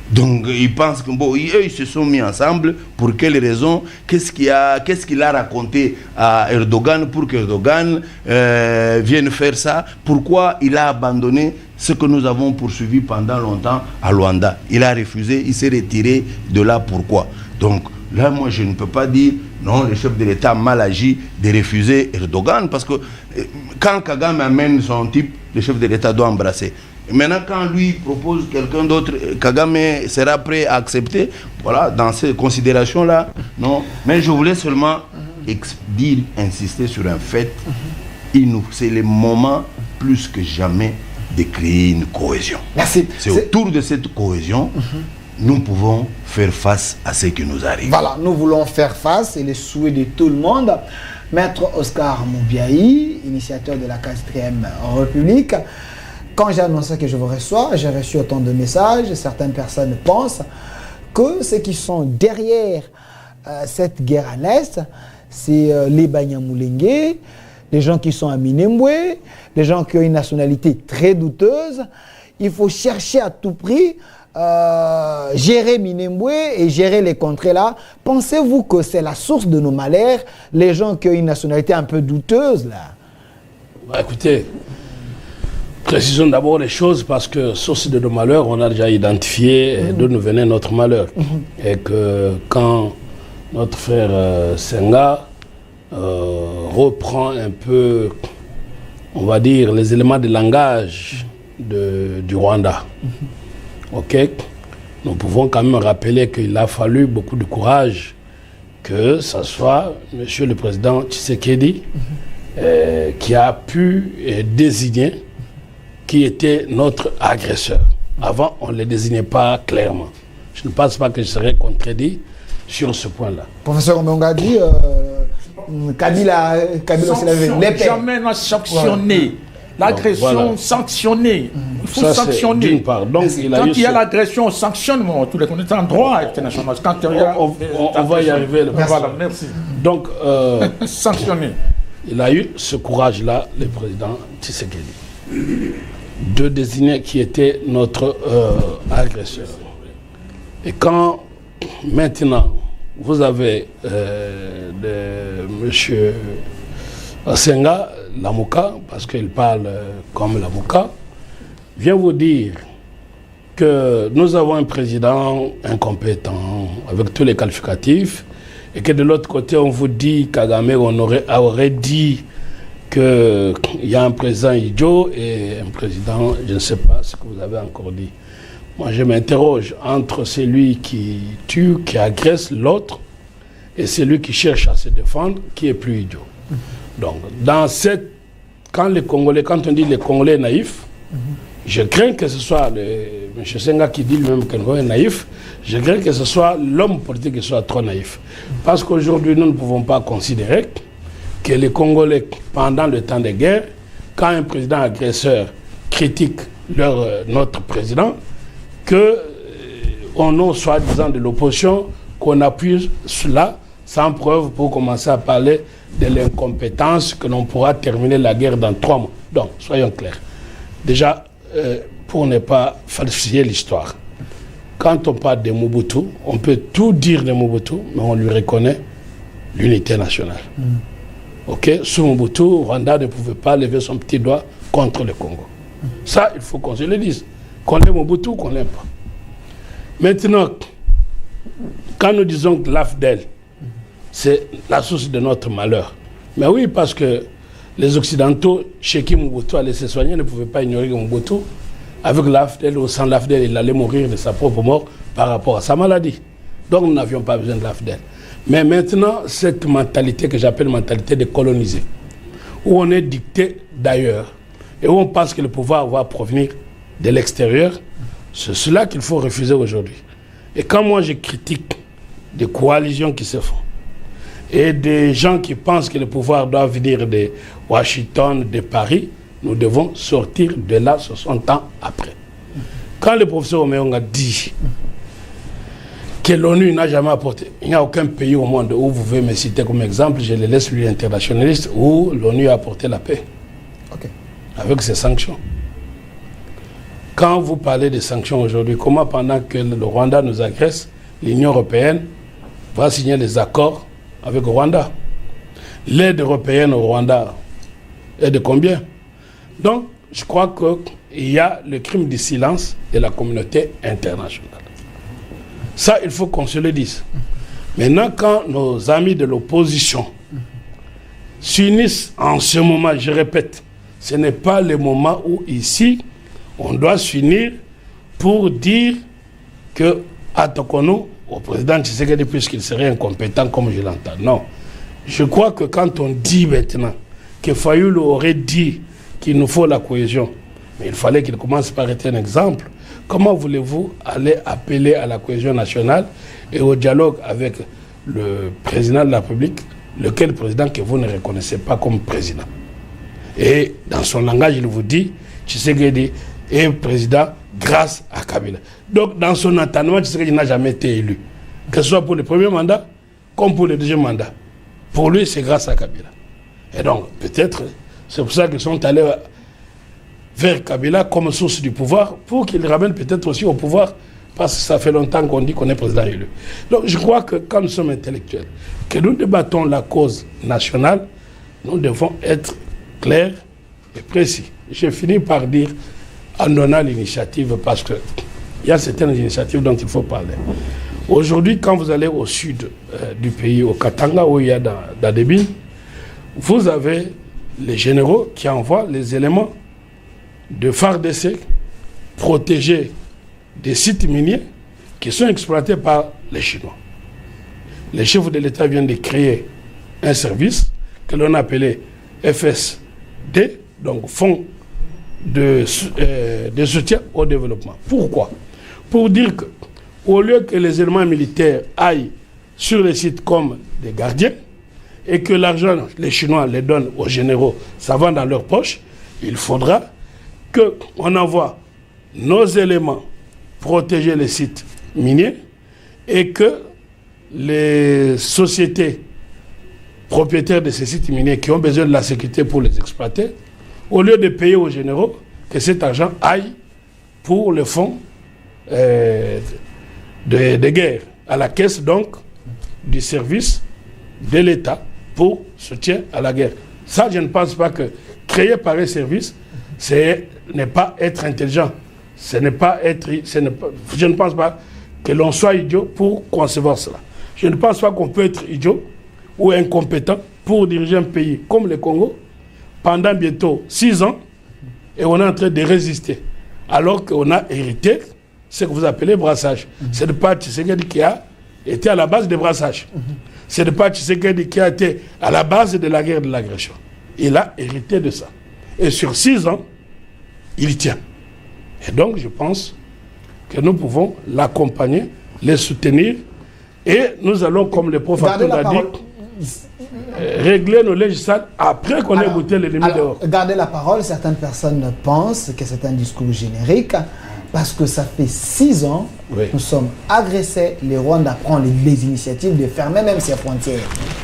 Donc ils pensent que bon, eux ils se sont mis ensemble. Pour quelles raisons? Qu'est-ce qu'il a raconté à Erdogan pour qu'Erdogan vienne faire ça? Pourquoi il a abandonné ce que nous avons poursuivi pendant longtemps à Luanda? Il a refusé, il s'est retiré de là. Pourquoi? Donc là, moi je ne peux pas dire non, le chef de l'État a mal agi de refuser Erdogan, parce que quand Kagame amène son type, le chef de l'État doit embrasser. Maintenant, quand lui propose quelqu'un d'autre, Kagame sera prêt à accepter. Voilà, dans ces considérations-là, non. Mais je voulais seulement insister sur un fait. C'est le moment, plus que jamais, de créer une cohésion. Merci. C'est autour de cette cohésion, nous pouvons faire face à ce qui nous arrive. Voilà, nous voulons faire face, c'est le souhait de tout le monde. Maître Oscar Moubiaï, initiateur de la 4e République. Quand j'ai annoncé que je vous reçois, j'ai reçu autant de messages. Certaines personnes pensent que ceux qui sont derrière cette guerre à l'Est, c'est les Banyamulenge, les gens qui sont à Minembwe, les gens qui ont une nationalité très douteuse. Il faut chercher à tout prix gérer Minembwe et gérer les contrées là. Pensez-vous que c'est la source de nos malheurs, les gens qui ont une nationalité un peu douteuse là? Bah, écoutez, précisons d'abord les choses, parce que source de nos malheurs, on a déjà identifié d'où nous venait notre malheur. Et que quand notre frère Senga reprend un peu, on va dire, les éléments de langage du Rwanda, ok, nous pouvons quand même rappeler qu'il a fallu beaucoup de courage que ce soit Monsieur le Président Tshisekedi qui a pu désigner qui était notre agresseur. Avant, on ne le désignait pas clairement. Je ne pense pas que je serais contredit sur ce point-là. Professeur Ombonga dit, Kabila aussi l'avait. Jamais n'a sanctionné. L'agression voilà. Sanctionnée. Il faut ça, sanctionner. D'une part. Donc, quand il y a l'agression, on sanctionne. Tous les on est en droit international. Quand on va y arriver. Voilà, merci. Donc, sanctionner. Il a eu ce courage-là, le président Tshisekedi, de désigner qui était notre agresseur. Et quand maintenant vous avez M. Senga, l'AMOCA, parce qu'il parle comme l'AMOCA, vient vous dire que nous avons un président incompétent, avec tous les qualificatifs, et que de l'autre côté, on vous dit, Kagame aurait dit qu'il y a un président idiot et un président, je ne sais pas ce que vous avez encore dit. Moi, je m'interroge entre celui qui tue, qui agresse l'autre, et celui qui cherche à se défendre, qui est plus idiot. Donc, quand on dit les Congolais naïfs, je crains que ce soit M. Senga qui dit lui-même que nous est naïf, je crains que ce soit l'homme politique qui soit trop naïf. Parce qu'aujourd'hui, nous ne pouvons pas considérer que les Congolais, pendant le temps de guerre, quand un président agresseur critique notre président, qu'au nom soi-disant de l'opposition, qu'on appuie cela sans preuve pour commencer à parler de l'incompétence, que l'on pourra terminer la guerre dans 3 mois. Donc, soyons clairs. Déjà, pour ne pas falsifier l'histoire, quand on parle de Mobutu, on peut tout dire de Mobutu, mais on lui reconnaît l'unité nationale. Ok, sous Mobutu, Rwanda ne pouvait pas lever son petit doigt contre le Congo. Ça, il faut qu'on se le dise. Qu'on l'aime Mobutu ou qu'on l'aime pas. Maintenant, quand nous disons que l'AFDEL, c'est la source de notre malheur. Mais oui, parce que les Occidentaux, chez qui Mobutu allait se soigner, ne pouvaient pas ignorer que Mobutu, avec l'AFDEL ou sans l'AFDEL, il allait mourir de sa propre mort par rapport à sa maladie. Donc nous n'avions pas besoin de l'AFDEL. Mais maintenant, cette mentalité que j'appelle mentalité de coloniser, où on est dicté d'ailleurs, et où on pense que le pouvoir va provenir de l'extérieur, c'est cela qu'il faut refuser aujourd'hui. Et quand moi je critique des coalitions qui se font, et des gens qui pensent que le pouvoir doit venir de Washington, de Paris, nous devons sortir de là 60 ans après. Quand le professeur Omeong a dit que l'ONU n'a jamais apporté, il n'y a aucun pays au monde où vous pouvez me citer comme exemple, je le laisse lui internationaliste, où l'ONU a apporté la paix. Avec ses sanctions. Quand vous parlez de sanctions aujourd'hui, comment pendant que le Rwanda nous agresse, l'Union européenne va signer des accords avec le Rwanda? L'aide européenne au Rwanda est de combien? Donc, je crois qu'il y a le crime du silence de la communauté internationale. Ça, il faut qu'on se le dise. Maintenant, quand nos amis de l'opposition s'unissent en ce moment, je répète, ce n'est pas le moment où ici, on doit s'unir pour dire que attaquons-nous au président Tshisekedi puisqu'il serait incompétent comme je l'entends. Non. Je crois que quand on dit maintenant que Fayoulou aurait dit qu'il nous faut la cohésion, mais il fallait qu'il commence par être un exemple, comment voulez-vous aller appeler à la cohésion nationale et au dialogue avec le président de la République, lequel président que vous ne reconnaissez pas comme président? Et dans son langage, il vous dit, Tshisekedi est président grâce à Kabila. Donc, dans son entendement, Tshisekedi n'a jamais été élu. Que ce soit pour le premier mandat, comme pour le deuxième mandat. Pour lui, c'est grâce à Kabila. Et donc, peut-être, c'est pour ça qu'ils sont allés vers Kabila comme source du pouvoir, pour qu'il ramène peut-être aussi au pouvoir, parce que ça fait longtemps qu'on dit qu'on est président élu. Donc, je crois que quand nous sommes intellectuels, que nous débattons la cause nationale, nous devons être clair et précis. J'ai fini par dire en donnant l'initiative parce qu'il y a certaines initiatives dont il faut parler. Aujourd'hui, quand vous allez au sud du pays, au Katanga, où il y a Dadebine, vous avez les généraux qui envoient les éléments de FARDC protéger des sites miniers qui sont exploités par les Chinois. Les chefs de l'État viennent de créer un service que l'on appelait FSD, donc Fonds de soutien au développement. Pourquoi? Pour dire qu'au lieu que les éléments militaires aillent sur les sites comme des gardiens et que l'argent, les Chinois les donnent aux généraux, ça va dans leur poche, il faudra qu'on envoie nos éléments protéger les sites miniers et que les sociétés propriétaires de ces sites miniers qui ont besoin de la sécurité pour les exploiter, au lieu de payer aux généraux, que cet argent aille pour le fonds de guerre, à la caisse donc du service de l'État pour soutien à la guerre. Ça, je ne pense pas que créer pareil service, n'est pas être intelligent. Je ne pense pas que l'on soit idiot pour concevoir cela. Je ne pense pas qu'on peut être idiot ou incompétent pour diriger un pays comme le Congo pendant bientôt 6 ans et on est en train de résister. Alors qu'on a hérité ce que vous appelez brassage. C'est de pas Tshisekedi qui a été à la base des brassages. C'est de pas Tshisekedi qui a été à la base de la guerre de l'agression. Il a hérité de ça. Et sur 6 ans, il tient. Et donc, je pense que nous pouvons l'accompagner, les soutenir, et nous allons, comme le prophète l'a dit, régler nos législations après qu'on ait goûté l'ennemi dehors. Gardez la parole, certaines personnes pensent que c'est un discours générique, parce que ça fait 6 ans, nous sommes agressés, les Rwandais prennent les initiatives de fermer même ses frontières.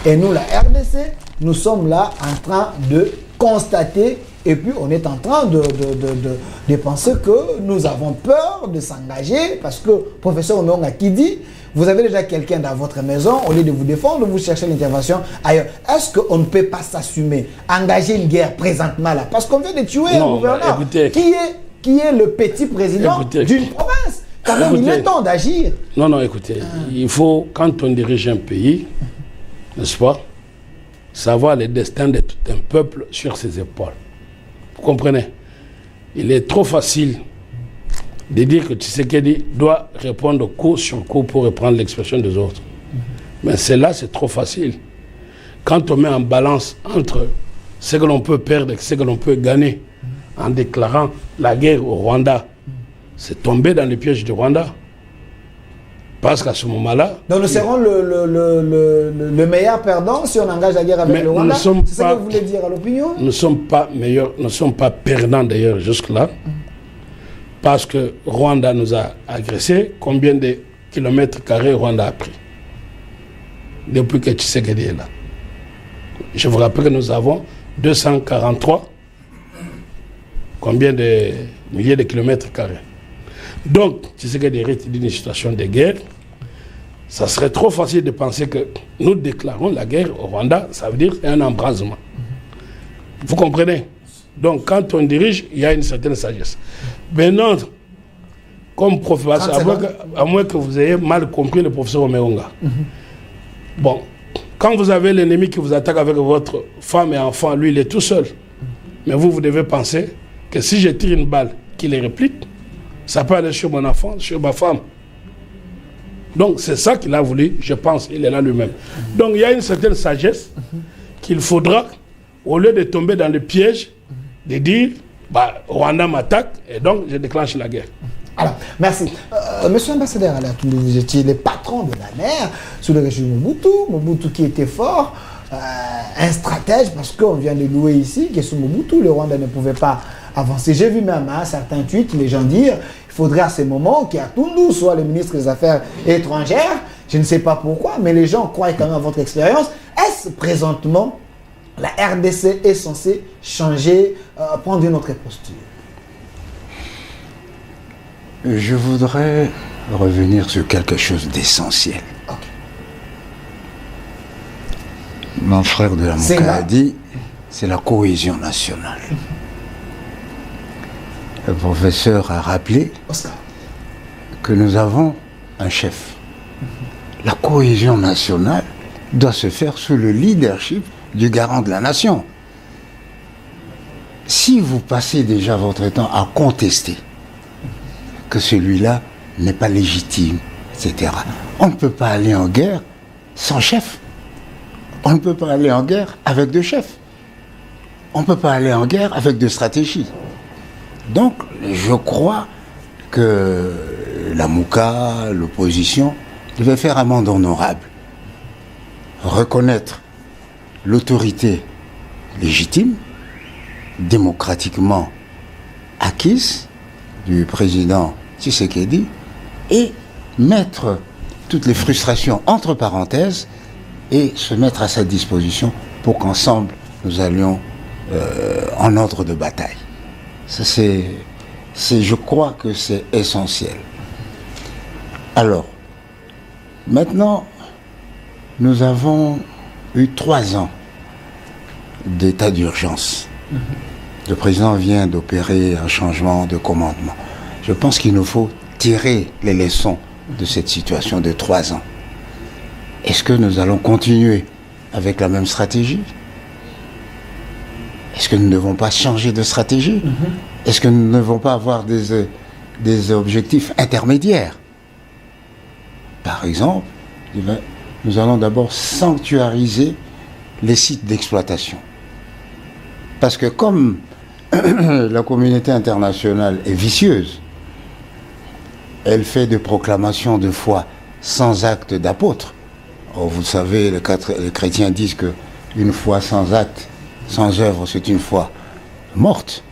Et nous, la RDC, nous sommes là en train de constater, et puis on est en train de penser que nous avons peur de s'engager, parce que professeur Omeonga qui dit, vous avez déjà quelqu'un dans votre maison, au lieu de vous défendre, vous cherchez l'intervention ailleurs. Est-ce qu'on ne peut pas s'assumer, engager une guerre présentement là, parce qu'on vient de tuer un gouverneur qui est le petit président d'une province. Quand même, il est temps d'agir. Non, écoutez, il faut, quand on dirige un pays, n'est-ce pas, savoir le destin de tout un peuple sur ses épaules. Vous comprenez? Il est trop facile de dire que Tshisekedi doit répondre coup sur coup pour reprendre l'expression des autres. Mais cela, c'est trop facile. Quand on met en balance entre ce que l'on peut perdre et ce que l'on peut gagner en déclarant la guerre au Rwanda, c'est tomber dans le piège du Rwanda. Parce qu'à ce moment-là... Donc nous serons le meilleur perdant si on engage la guerre avec le Rwanda. C'est ça que vous voulez dire à l'opinion? Nous ne sommes pas meilleurs, nous ne sommes pas perdants d'ailleurs jusque-là. Parce que Rwanda nous a agressés. Combien de kilomètres carrés Rwanda a pris depuis que Tshisekedi est là? Je vous rappelle que nous avons 243. Combien de milliers de kilomètres carrés? Donc, Tshisekedi hérite d'une situation de guerre. Ça serait trop facile de penser que nous déclarons la guerre au Rwanda, ça veut dire un embrasement. Vous comprenez? Donc, quand on dirige, il y a une certaine sagesse. Maintenant, comme professeur, à moins que vous ayez mal compris le professeur Omeonga. Bon, quand vous avez l'ennemi qui vous attaque avec votre femme et enfant, lui, il est tout seul. Mais vous devez penser que si je tire une balle qui les réplique, ça peut aller sur mon enfant, sur ma femme. Donc c'est ça qu'il a voulu, je pense, il est là lui-même. Donc il y a une certaine sagesse qu'il faudra, au lieu de tomber dans le piège, de dire, Rwanda m'attaque et donc je déclenche la guerre. Alors, merci. Monsieur l'ambassadeur Alain Toundou, vous étiez le patron de la mer sous le régime Mobutu qui était fort, un stratège, parce qu'on vient de louer ici, que sous Mobutu, le Rwanda ne pouvait pas avancer. J'ai vu même certains tweets, les gens dire il faudrait à ces moments qu'Atoundou soit le ministre des Affaires étrangères. Je ne sais pas pourquoi, mais les gens croient quand même à votre expérience. Est-ce présentement la RDC est censée changer, prendre une autre posture? Je voudrais revenir sur quelque chose d'essentiel. Mon frère de la Mouka a dit, c'est la cohésion nationale. Le professeur a rappelé que nous avons un chef. La cohésion nationale doit se faire sous le leadership du garant de la nation. Si vous passez déjà votre temps à contester que celui-là n'est pas légitime, etc., on ne peut pas aller en guerre sans chef. On ne peut pas aller en guerre avec deux chefs. On ne peut pas aller en guerre avec deux stratégies. Donc, je crois que la Mouka, l'opposition, devait faire un monde honorable. Reconnaître l'autorité légitime, démocratiquement acquise du président Tshisekedi et mettre toutes les frustrations entre parenthèses et se mettre à sa disposition pour qu'ensemble nous allions en ordre de bataille. Ça, je crois que c'est essentiel. Alors, maintenant, nous avons eu 3 ans d'état d'urgence. Le président vient d'opérer un changement de commandement. Je pense qu'il nous faut tirer les leçons de cette situation de 3 ans. Est-ce que nous allons continuer avec la même stratégie? Est-ce que nous ne devons pas changer de stratégie? Est-ce que nous ne devons pas avoir des objectifs intermédiaires? Par exemple, nous allons d'abord sanctuariser les sites d'exploitation. Parce que comme la communauté internationale est vicieuse, elle fait des proclamations de foi sans acte d'apôtre. Or, vous savez, les chrétiens disent qu'une foi sans acte, sans œuvre, c'est une foi morte.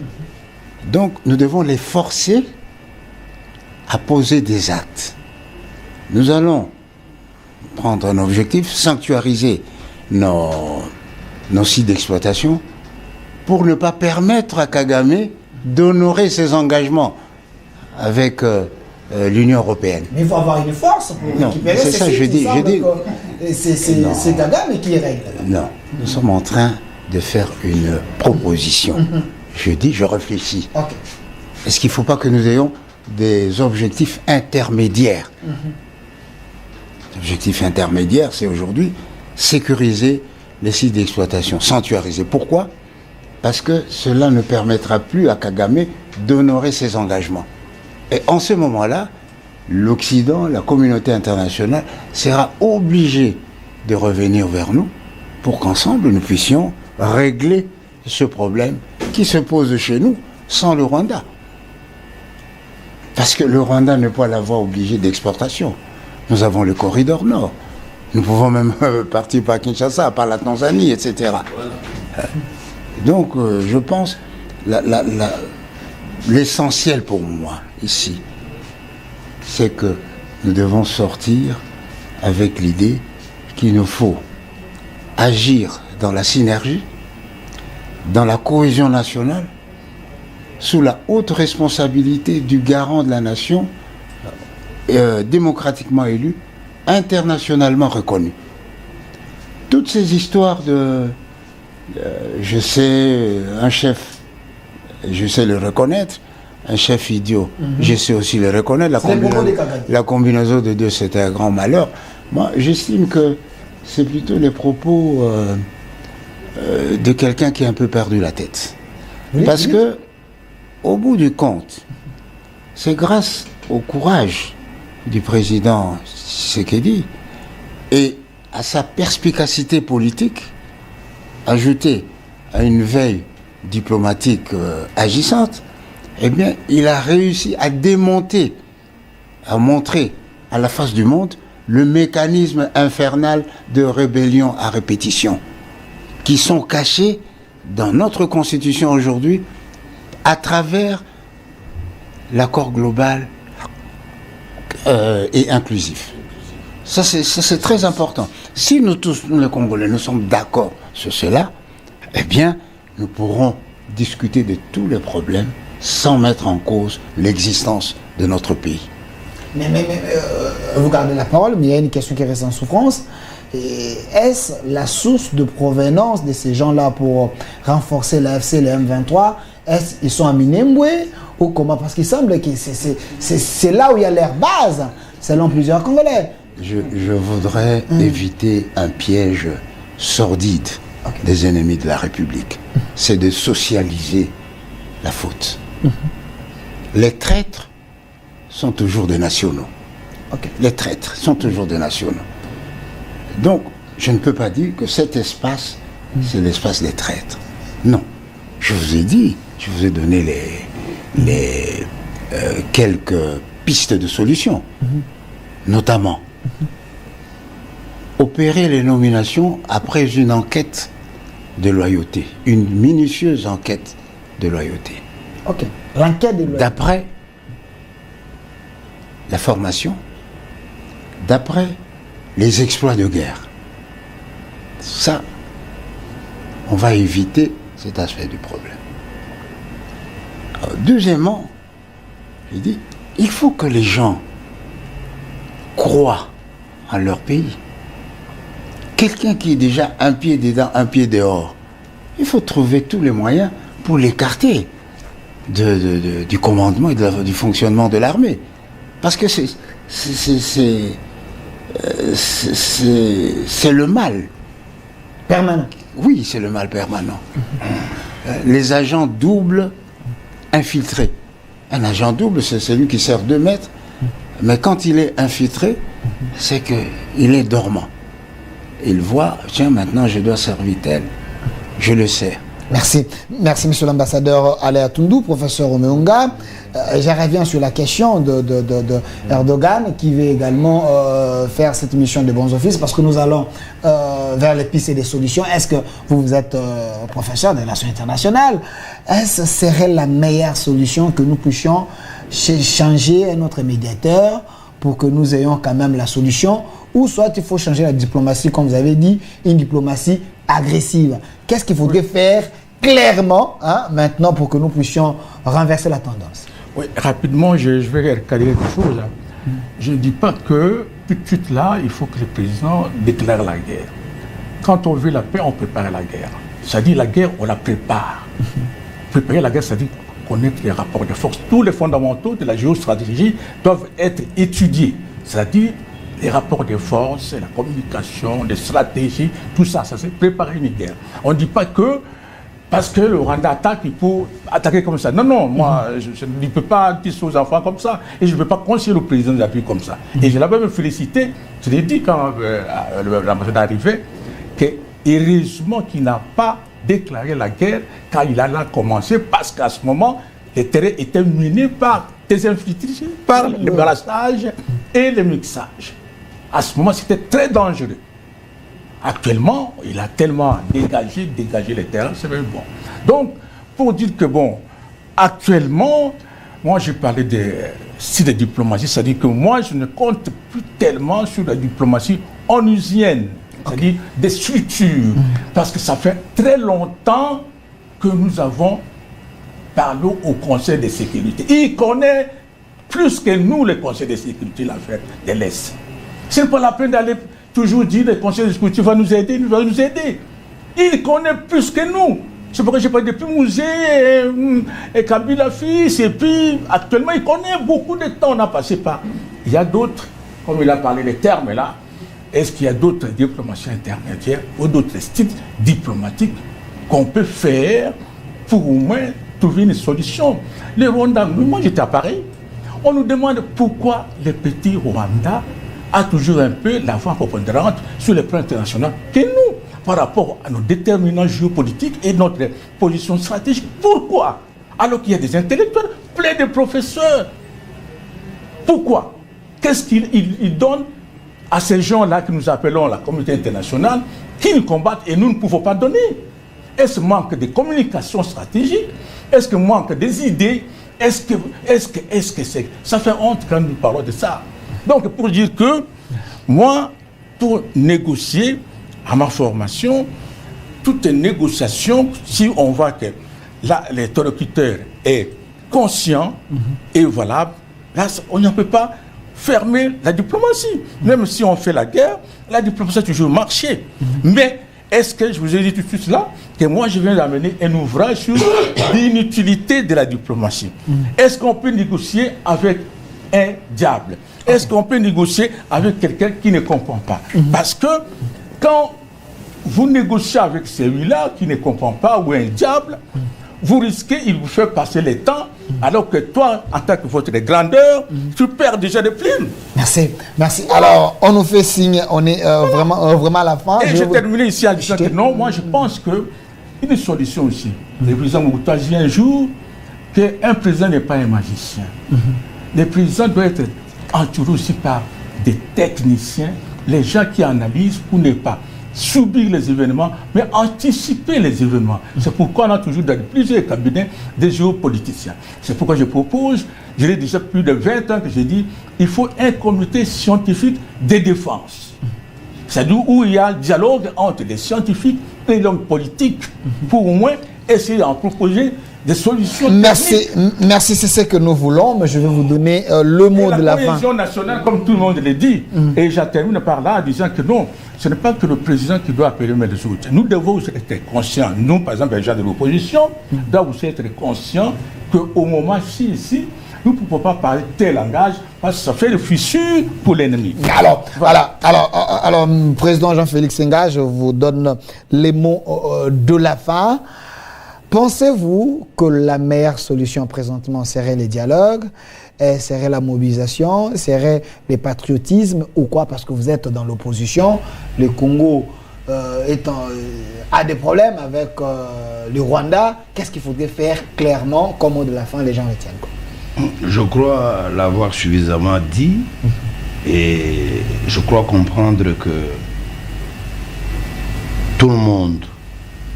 Donc, nous devons les forcer à poser des actes. Nous allons prendre un objectif, sanctuariser nos sites d'exploitation pour ne pas permettre à Kagame d'honorer ses engagements avec l'Union européenne. Mais il faut avoir une force pour récupérer ces sites. C'est Kagame qui règle. Non, nous sommes en train de faire une proposition. Je réfléchis. Okay. Est-ce qu'il ne faut pas que nous ayons des objectifs intermédiaires? L'objectif intermédiaire, c'est aujourd'hui sécuriser les sites d'exploitation, sanctuariser. Pourquoi? Parce que cela ne permettra plus à Kagame d'honorer ses engagements. Et en ce moment-là, l'Occident, la communauté internationale, sera obligée de revenir vers nous pour qu'ensemble nous puissions régler ce problème qui se pose chez nous sans le Rwanda. Parce que le Rwanda n'est pas la voie obligée d'exportation. Nous avons le corridor nord. Nous pouvons même partir par Kinshasa, par la Tanzanie, etc. Donc, je pense, l'essentiel pour moi, ici, c'est que nous devons sortir avec l'idée qu'il nous faut agir dans la synergie, dans la cohésion nationale, sous la haute responsabilité du garant de la nation, démocratiquement élu, internationalement reconnu. Toutes ces histoires je sais, un chef, je sais le reconnaître, un chef idiot, je sais aussi le reconnaître, la combinaison de deux, c'est un grand malheur. Moi, j'estime que c'est plutôt les propos de quelqu'un qui a un peu perdu la tête. Parce que, au bout du compte, c'est grâce au courage du président Tshisekedi et à sa perspicacité politique, ajoutée à une veille diplomatique agissante, eh bien, il a réussi à démonter, à montrer à la face du monde le mécanisme infernal de rébellion à répétition qui sont cachés dans notre constitution aujourd'hui à travers l'accord global et inclusif. Ça, c'est très important. Si nous tous, nous les Congolais, nous sommes d'accord sur cela, eh bien, nous pourrons discuter de tous les problèmes sans mettre en cause l'existence de notre pays. Mais vous gardez la parole, mais il y a une question qui reste en souffrance. Est-ce la source de provenance de ces gens-là pour renforcer l'AFC, le M23? Est-ce qu'ils sont à Minembwe ou comment? Parce qu'il semble que c'est là où il y a leur base, selon plusieurs Congolais. Je voudrais éviter un piège sordide des ennemis de la République. C'est de socialiser la faute. Les traîtres sont toujours des nationaux. Les traîtres sont toujours des nationaux. Donc, je ne peux pas dire que cet espace, c'est l'espace des traîtres. Non. Je vous ai dit, je vous ai donné quelques pistes de solutions. Notamment, opérer les nominations après une enquête de loyauté, une minutieuse enquête de loyauté. L'enquête de loyauté. D'après la formation, d'après les exploits de guerre. Ça, on va éviter cet aspect du problème. Alors, deuxièmement, j'ai dit, il faut que les gens croient en leur pays. Quelqu'un qui est déjà un pied dedans, un pied dehors, il faut trouver tous les moyens pour l'écarter du commandement et du fonctionnement de l'armée. Parce que c'est le mal. Permanent. Oui, c'est le mal permanent. Les agents doubles infiltrés. Un agent double, c'est celui qui sert 2 mètres, mais quand il est infiltré, c'est qu'il est dormant. Il voit, tiens, maintenant je dois servir tel, je le sers. Merci. Merci, monsieur l'ambassadeur Aléa Toundou, professeur Omeunga. Je reviens sur la question de Erdogan, qui veut également faire cette mission de bons offices, parce que nous allons vers les pistes et des solutions. Est-ce que vous êtes professeur des relations internationales? Est-ce que serait la meilleure solution que nous puissions changer notre médiateur pour que nous ayons quand même la solution, ou soit il faut changer la diplomatie, comme vous avez dit, une diplomatie agressive? Qu'est-ce qu'il faudrait faire clairement maintenant pour que nous puissions renverser la tendance? Oui, rapidement, je vais recadrer des choses. Je ne dis pas que tout de suite là, il faut que le président déclare la guerre. Quand on veut la paix, on prépare la guerre. C'est-à-dire la guerre, on la prépare. Préparer la guerre, c'est-à-dire connaître les rapports de force. Tous les fondamentaux de la géostratégie doivent être étudiés. C'est-à-dire les rapports de force, la communication, les stratégies, tout ça, ça c'est préparer une guerre. On ne dit pas que parce que le Rwanda attaque, il faut attaquer comme ça. Non, non, moi, je ne peux pas dire aux enfants comme ça. Et je ne peux pas conseiller le président de la République comme ça. Et je l'avais même félicité, je l'ai dit quand l'ambassadeur est arrivé, que heureusement qu'il n'a pas déclaré la guerre quand il allait commencer, parce qu'à ce moment, les terrains étaient minés par des infiltrations, par le brassage et le mixage. À ce moment, c'était très dangereux. Actuellement, il a tellement dégagé les terrains, c'est même bon. Donc, pour dire que bon, actuellement, moi j'ai parlé de style de diplomatie, c'est-à-dire que moi je ne compte plus tellement sur la diplomatie onusienne, c'est-à-dire des structures, parce que ça fait très longtemps que nous avons parlé au Conseil de sécurité. Il connaît plus que nous le Conseil de sécurité l'affaire de l'Est. Ce n'est pas la peine d'aller toujours dire que le Conseil de sécurité va nous aider, Il connaît plus que nous. C'est pourquoi j'ai parlé depuis Mouzé et Kabila fils, et puis actuellement il connaît beaucoup de temps, on a passé par. Il y a d'autres, comme il a parlé des termes là, est-ce qu'il y a d'autres diplomaties intermédiaires ou d'autres styles diplomatiques qu'on peut faire pour au moins trouver une solution? Les Rwandais, moi j'étais à Paris, on nous demande pourquoi les petits Rwandais a toujours un peu la voix prépondérante sur le plan international que nous, par rapport à nos déterminants géopolitiques et notre position stratégique. Pourquoi? Alors qu'il y a des intellectuels, plein de professeurs. Pourquoi? Qu'est-ce qu'ils donnent à ces gens-là que nous appelons la communauté internationale, qui nous combattent et nous ne pouvons pas donner? Est-ce manque de communication stratégique? Est-ce que manque des idées? Est-ce que c'est... Ça fait honte quand nous parlons de ça. Donc, pour dire que, moi, pour négocier, à ma formation, toute négociation, si on voit que l'interlocuteur est conscient et valable, là, on ne peut pas fermer la diplomatie. Même si on fait la guerre, la diplomatie a toujours marché. Mais, est-ce que, je vous ai dit tout de suite là, que moi, je viens d'amener un ouvrage sur l'inutilité de la diplomatie. Est-ce qu'on peut négocier avec un diable? Est-ce qu'on peut négocier avec quelqu'un qui ne comprend pas? Parce que quand vous négociez avec celui-là qui ne comprend pas ou un diable, vous risquez, il vous fait passer le temps, alors que toi, en tant que votre grandeur, tu perds déjà de plumes. Merci, merci. Alors, on nous fait signe, on est vraiment à la fin. Et je termine ici en disant que non, moi je pense qu'une solution aussi. Le président Mobutu a dit un jour qu'un président n'est pas un magicien. Le président doit être entouré aussi par des techniciens, les gens qui analysent pour ne pas subir les événements, mais anticiper les événements. C'est pourquoi on a toujours dans plusieurs cabinets des géopoliticiens. C'est pourquoi je propose, je l'ai déjà plus de 20 ans que j'ai dit, il faut un comité scientifique de défense. C'est-à-dire où il y a un dialogue entre les scientifiques et l'homme politique pour au moins essayer d'en proposer des solutions. Merci, merci, c'est ce que nous voulons, mais je vais vous donner le mot de la fin. La cohésion nationale, comme tout le monde le dit, et je termine par là en disant que non, ce n'est pas que le président qui doit appeler les autres. Nous devons être conscients, nous, par exemple, les gens de l'opposition, doivent aussi être conscients qu'au moment-ci, ici, nous ne pouvons pas parler tel langage parce que ça fait des fissures pour l'ennemi. Alors, voilà. Alors, président Jean-Félix Senga, je vous donne les mots de la fin. Pensez-vous que la meilleure solution présentement serait les dialogues, serait la mobilisation, serait le patriotisme ou quoi? Parce que vous êtes dans l'opposition, le Congo a des problèmes avec le Rwanda. Qu'est-ce qu'il faudrait faire clairement comme mot de la fin, les gens retiennent quoi? Je crois l'avoir suffisamment dit et je crois comprendre que tout le monde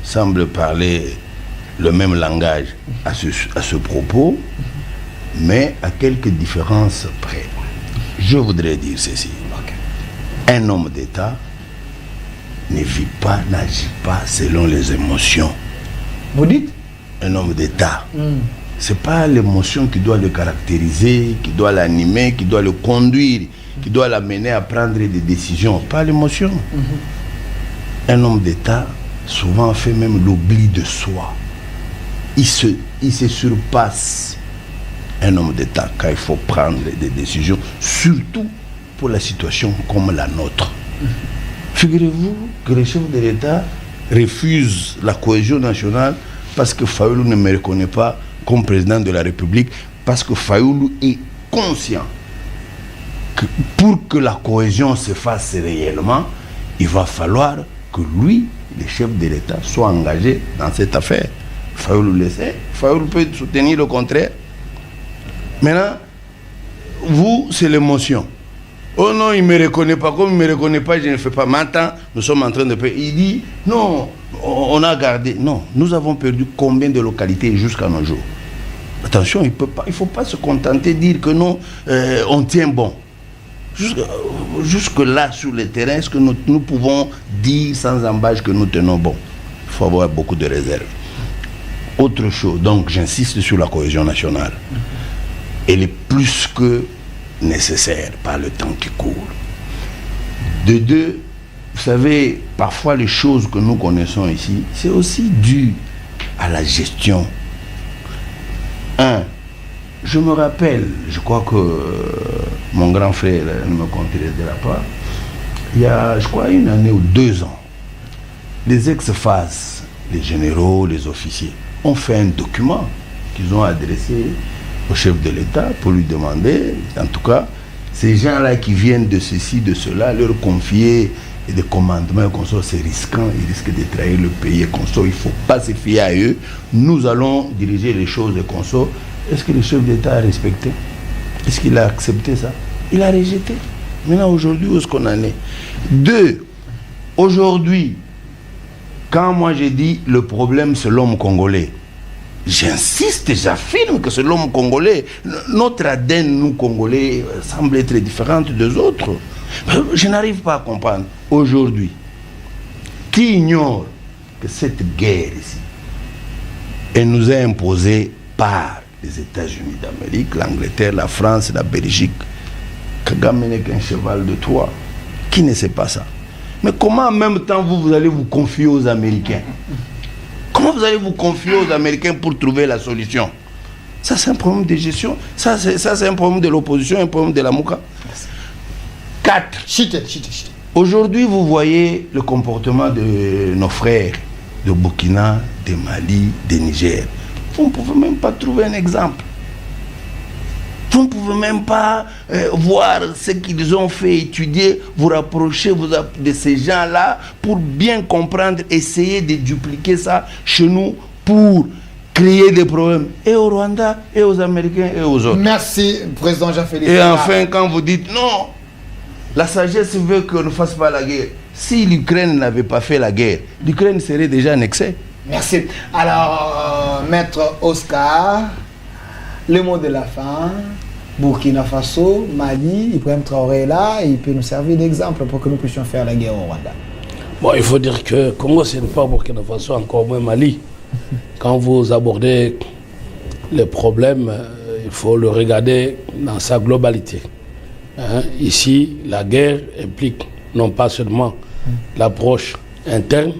semble parler le même langage à ce propos, mais à quelques différences près. Je voudrais dire ceci. Un homme d'État ne vit pas, n'agit pas selon les émotions. Vous dites? Un homme d'État. C'est pas l'émotion qui doit le caractériser, qui doit l'animer, qui doit le conduire, qui doit l'amener à prendre des décisions. Pas l'émotion. Un homme d'État, souvent, fait même l'oubli de soi. Il se surpasse. Un homme d'État, quand il faut prendre des décisions, surtout pour la situation comme la nôtre. Figurez-vous que le chef de l'État refuse la cohésion nationale parce que Fayoulou ne me reconnaît pas comme président de la République, parce que Fayoulou est conscient que pour que la cohésion se fasse réellement, il va falloir que lui, le chef de l'État, soit engagé dans cette affaire. Fayoulou le sait, Fayoulou peut soutenir le contraire. Maintenant, vous, c'est l'émotion. Oh non, il ne me reconnaît pas, comme il ne me reconnaît pas, je ne fais pas. Maintenant, nous sommes en train de payer. Il dit, non, on a gardé. Non, nous avons perdu combien de localités jusqu'à nos jours? Attention, il ne faut pas se contenter de dire que non, on tient bon. Jusque là, sur le terrain, est-ce que nous pouvons dire sans embâche que nous tenons bon? Il faut avoir beaucoup de réserves. Autre chose, donc j'insiste sur la cohésion nationale. Elle est plus que nécessaire par le temps qui court. De deux, vous savez, parfois les choses que nous connaissons ici, c'est aussi dû à la gestion. Je me rappelle, je crois que mon grand frère ne me contredira pas, il y a, je crois, 1 année ou 2 ans, les ex-phases, les généraux, les officiers, ont fait un document qu'ils ont adressé au chef de l'État pour lui demander, en tout cas, ces gens-là qui viennent de ceci, de cela, leur confier des commandements et consorts, c'est risquant, ils risquent de trahir le pays et consorts, il ne faut pas se fier à eux, nous allons diriger les choses et consorts. Est-ce que le chef d'État a respecté? Est-ce qu'il a accepté ça? Il a rejeté. Maintenant, aujourd'hui, où est-ce qu'on en est? 2, aujourd'hui, quand moi j'ai dit le problème c'est l'homme congolais, j'insiste, j'affirme que c'est l'homme congolais. Notre ADN, nous Congolais, semble être différente des autres. Je n'arrive pas à comprendre. Aujourd'hui, qui ignore que cette guerre ici, elle nous est imposée par les États-Unis d'Amérique, l'Angleterre, la France, la Belgique. Kagame n'est qu'un cheval de Troie. Qui ne sait pas ça? Mais comment en même temps vous allez vous confier aux Américains? Comment vous allez vous confier aux Américains pour trouver la solution? Ça, c'est un problème de gestion. Ça, c'est un problème de l'opposition, un problème de la Mouka. 4. Aujourd'hui, vous voyez le comportement de nos frères de Burkina, de Mali, de Niger. Vous ne pouvez même pas trouver un exemple. Vous ne pouvez même pas voir ce qu'ils ont fait, étudier, vous rapprocher de ces gens-là pour bien comprendre, essayer de dupliquer ça chez nous pour créer des problèmes et au Rwanda, et aux Américains, et aux autres. Merci, président Jean-Félix. Et enfin, quand vous dites non, la sagesse veut qu'on ne fasse pas la guerre. Si l'Ukraine n'avait pas fait la guerre, l'Ukraine serait déjà annexée. Merci. Alors, Maître Oscar, le mot de la fin. Burkina Faso, Mali, Ibrahim Traoré est là, il peut nous servir d'exemple pour que nous puissions faire la guerre au Rwanda. Bon, il faut dire que Congo, ce n'est pas Burkina Faso, encore moins Mali. Quand vous abordez le problème, il faut le regarder dans sa globalité. Hein? Ici, la guerre implique non pas seulement l'approche interne,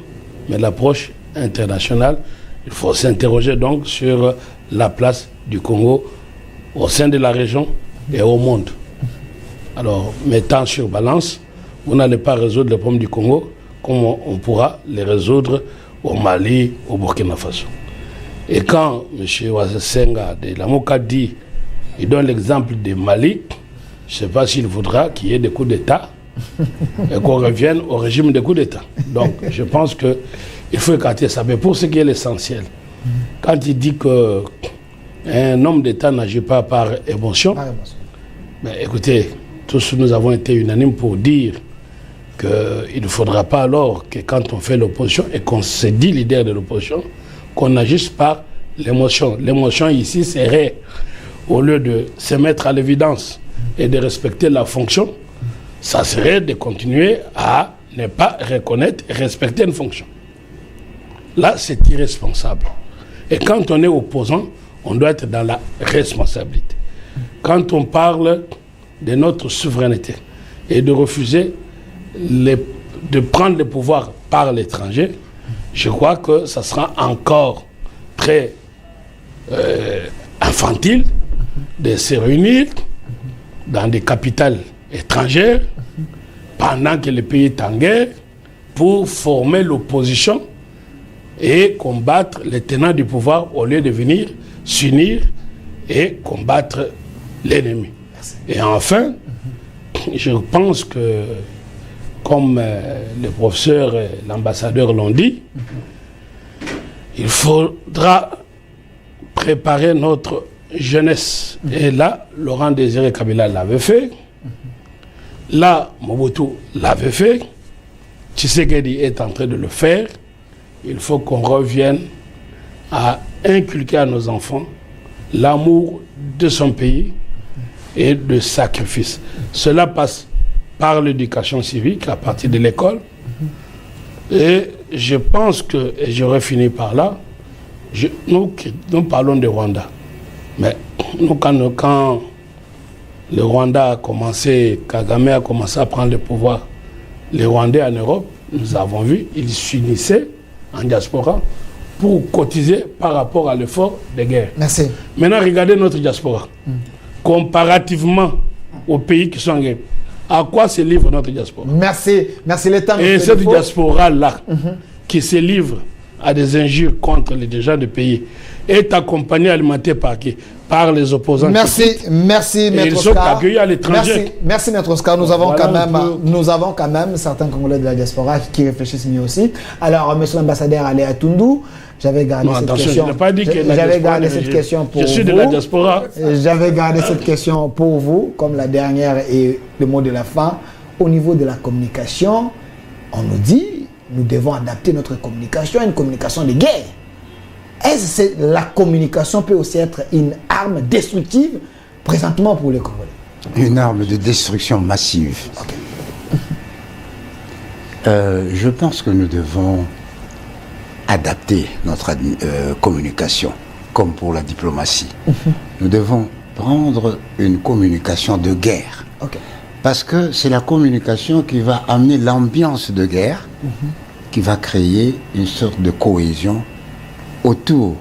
mais l'approche internationale. Il faut s'interroger donc sur la place du Congo au sein de la région et au monde. Alors, mettant sur balance, vous n'allez pas résoudre les problèmes du Congo comme on pourra les résoudre au Mali, au Burkina Faso. Et quand M. Wasenga de Lamoka dit, il donne l'exemple du Mali, je ne sais pas s'il voudra qu'il y ait des coups d'État et qu'on revienne au régime des coups d'État. Donc, je pense qu'il faut écarter ça. Mais pour ce qui est l'essentiel, quand il dit qu'un homme d'État n'agit pas par émotion, mais écoutez, tous nous avons été unanimes pour dire qu'il ne faudra pas alors que quand on fait l'opposition et qu'on se dit leader de l'opposition, qu'on agisse par l'émotion. L'émotion ici serait, au lieu de se mettre à l'évidence et de respecter la fonction, ça serait de continuer à ne pas reconnaître et respecter une fonction. Là, c'est irresponsable. Et quand on est opposant, on doit être dans la responsabilité. Quand on parle de notre souveraineté et de refuser de prendre le pouvoir par l'étranger, je crois que ça sera encore très infantile de se réunir dans des capitales étrangères pendant que le pays est en guerre pour former l'opposition et combattre les tenants du pouvoir au lieu de venir s'unir et combattre l'ennemi. Et enfin, je pense que, comme le professeur et l'ambassadeur l'ont dit, il faudra préparer notre jeunesse. Et là, Laurent Désiré Kabila l'avait fait. Là, Mobutu l'avait fait. Tshisekedi est en train de le faire. Il faut qu'on revienne à inculquer à nos enfants l'amour de son pays et de sacrifice. Cela passe par l'éducation civique à partir de l'école. Et je pense que, et j'aurais fini par là, nous parlons de Rwanda. Mais nous, quand le Rwanda a commencé, Kagame a commencé à prendre le pouvoir, les Rwandais en Europe, nous avons vu, ils s'unissaient en diaspora pour cotiser par rapport à l'effort de guerre. Merci. Maintenant, regardez notre diaspora. Comparativement aux pays qui sont en guerre, à quoi se livre notre diaspora? Merci. Merci l'État. Et cette diaspora-là, qui se livre à des injures contre les dirigeants du pays, est accompagnée, alimentée par qui? Par les opposants. Merci, merci, Maître Oscar. Ils sont accueillis à l'étranger. Merci, Maître Oscar. Nous avons quand même certains Congolais de la diaspora qui réfléchissent mieux aussi. Alors, Monsieur l'ambassadeur Aléa Toundou, j'avais gardé cette question. J'avais gardé cette question pour vous. Je suis de la diaspora. J'avais gardé cette question pour vous, comme la dernière et le mot de la fin. Au niveau de la communication, on nous dit, nous devons adapter notre communication à une communication de guerre. Est-ce que la communication peut aussi être une arme destructive présentement pour les Congolais? Une arme de destruction massive. Okay. Je pense que nous devons adapter notre communication, comme pour la diplomatie. Nous devons prendre une communication de guerre. Okay. Parce que c'est la communication qui va amener l'ambiance de guerre, qui va créer une sorte de cohésion autour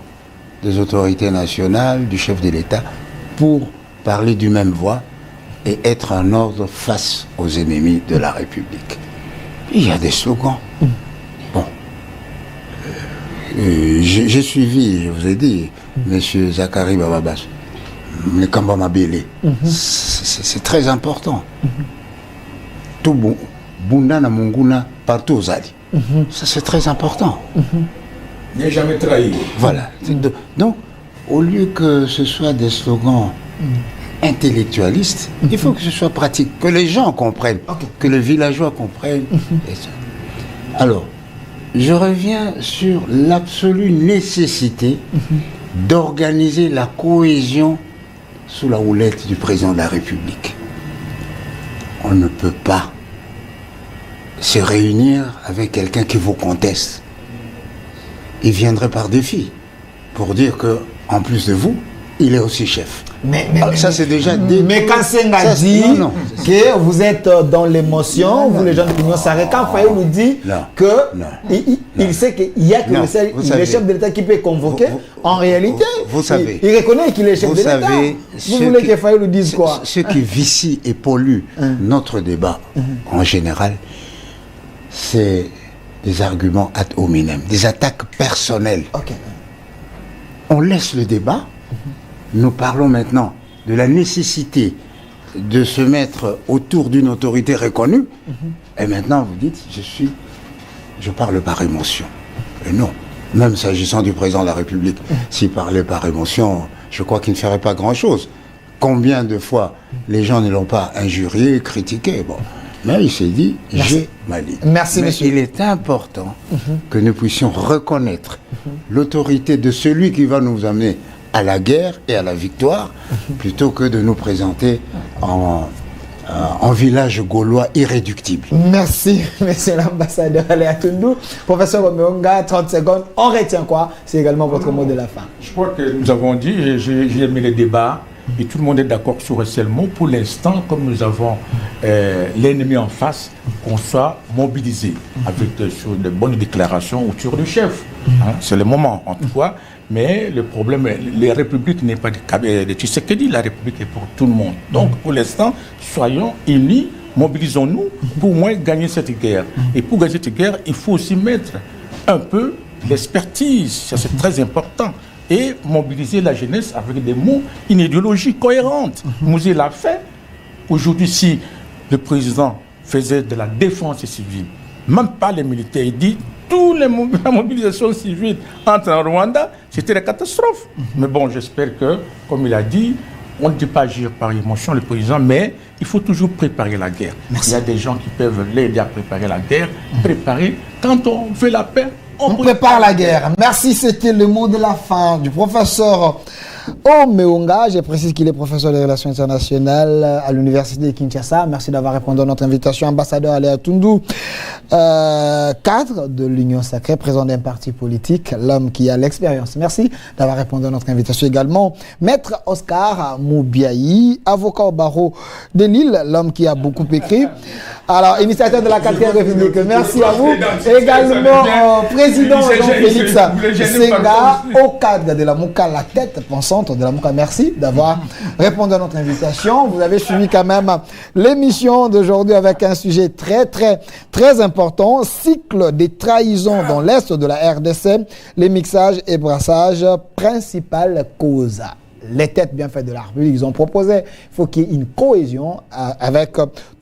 des autorités nationales, du chef de l'État, pour parler d'une même voix et être en ordre face aux ennemis de la République. Il y a des slogans. Bon. J'ai suivi, je vous ai dit, M. Zachary Bababas, le Kamba Mabele. C'est très important. Tout Bunda na Munguna partout aux Ali. Ça, c'est très important. N'est jamais trahi. Voilà. Donc, au lieu que ce soit des slogans intellectualistes, il faut que ce soit pratique, que les gens comprennent, que les villageois comprennent. Alors, je reviens sur l'absolue nécessité d'organiser la cohésion sous la houlette du président de la République. On ne peut pas se réunir avec quelqu'un qui vous conteste. Il viendrait par défi pour dire que, en plus de vous, il est aussi chef. Mais ça, c'est déjà mais quand Senga dit que vous êtes dans l'émotion, vous les gens de l'Union Sacrée, quand Fayou nous dit qu'il sait qu'il y a que le chef de l'État qui peut convoquer, en réalité, vous savez, il reconnaît qu'il est chef de l'État. Vous voulez que Fayou nous dise quoi? Ce qui vicie et pollue notre débat en général, c'est des arguments ad hominem, des attaques personnelles. On laisse le débat. Nous parlons maintenant de la nécessité de se mettre autour d'une autorité reconnue. Et maintenant, vous dites, je parle par émotion. Et non, même s'agissant du président de la République, s'il parlait par émotion, je crois qu'il ne ferait pas grand-chose. Combien de fois les gens ne l'ont pas injurié, critiqué, bon. Mais il s'est dit, j'ai ma ligne. Merci, mais monsieur. Il est important que nous puissions reconnaître l'autorité de celui qui va nous amener à la guerre et à la victoire, plutôt que de nous présenter en village gaulois irréductible. Merci, monsieur l'ambassadeur Aléa Toundou. Professeur Omeonga, 30 secondes. On retient quoi? C'est également votre mot de la fin. Je crois que nous avons dit, j'ai aimé les débats, et tout le monde est d'accord sur un seul mot. Pour l'instant, comme nous avons l'ennemi en face, qu'on soit mobilisé avec sur de bonnes déclarations autour du chef. C'est le moment, en tout cas. Mais le problème, la République n'est pas de Tshisekedi, la République est pour tout le monde. Donc, pour l'instant, soyons unis, mobilisons-nous pour au moins gagner cette guerre. Et pour gagner cette guerre, il faut aussi mettre un peu l'expertise, ça c'est très important, et mobiliser la jeunesse avec des mots, une idéologie cohérente. Mouzé l'a fait. Aujourd'hui, si le président faisait de la défense civile, même pas les militaires, il dit la mobilisation civile entre en Rwanda, c'était la catastrophe. Mais bon, j'espère que, comme il a dit, on ne dit pas agir par émotion, le président, mais il faut toujours préparer la guerre. Il y a des gens qui peuvent l'aider à préparer la guerre. Préparer, quand on veut la paix, on prépare la guerre. Merci, c'était le mot de la fin du professeur Omeonga. Je précise qu'il est professeur de relations internationales à l'université de Kinshasa. Merci d'avoir répondu à notre invitation. Ambassadeur Aléa Toundou, cadre de l'Union Sacrée, président d'un parti politique, l'homme qui a l'expérience. Merci d'avoir répondu à notre invitation également. Maître Oscar Moubiaï, avocat au barreau de Lille, l'homme qui a beaucoup écrit. Alors, initiateur de la 4e République. Merci à vous. Également, président Jean-Félix Senga, au cadre de la MOUCA, la tête pensante de la MOUCA. Merci d'avoir répondu à notre invitation. Vous avez suivi quand même l'émission d'aujourd'hui avec un sujet très important. Cycle des trahisons dans l'Est de la RDC, les mixages et brassages, principale cause. Les têtes bien faites de la République, ils ont proposé, il faut qu'il y ait une cohésion avec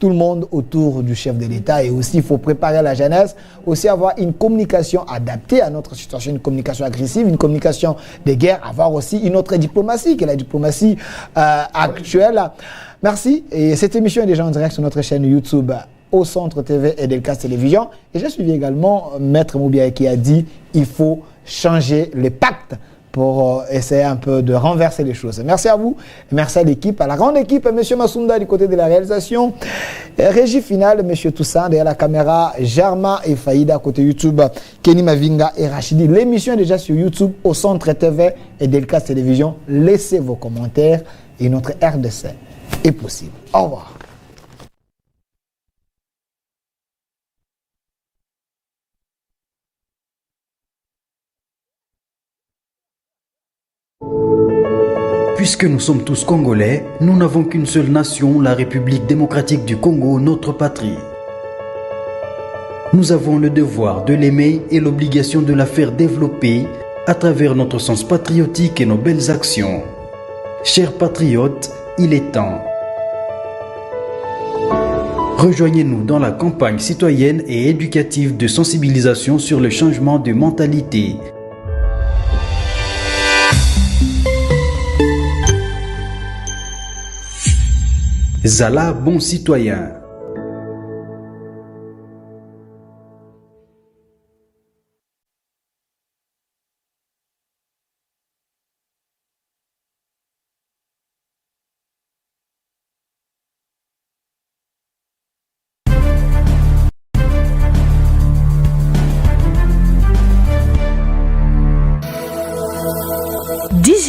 tout le monde autour du chef de l'État, et aussi il faut préparer la jeunesse, aussi avoir une communication adaptée à notre situation, une communication agressive, une communication de guerre, avoir aussi une autre diplomatie, qui est la diplomatie actuelle. Merci, et cette émission est déjà en direct sur notre chaîne YouTube au Centre TV et Delcas Télévision, et j'ai suivi également Maître Moubiaï qui a dit il faut changer les pactes pour essayer un peu de renverser les choses. Merci à vous, merci à l'équipe, à la grande équipe, M. Massounda du côté de la réalisation, régie finale, M. Toussaint, derrière la caméra, Jarma et Faïda, côté YouTube, Kenny Mavinga et Rachidi. L'émission est déjà sur YouTube, au Centre TV et Delcas Télévision. Laissez vos commentaires et notre RDC est possible. Au revoir. Puisque nous sommes tous Congolais, nous n'avons qu'une seule nation, la République démocratique du Congo, notre patrie. Nous avons le devoir de l'aimer et l'obligation de la faire développer à travers notre sens patriotique et nos belles actions. Chers patriotes, il est temps. Rejoignez-nous dans la campagne citoyenne et éducative de sensibilisation sur le changement de mentalité. Zala, bon citoyen.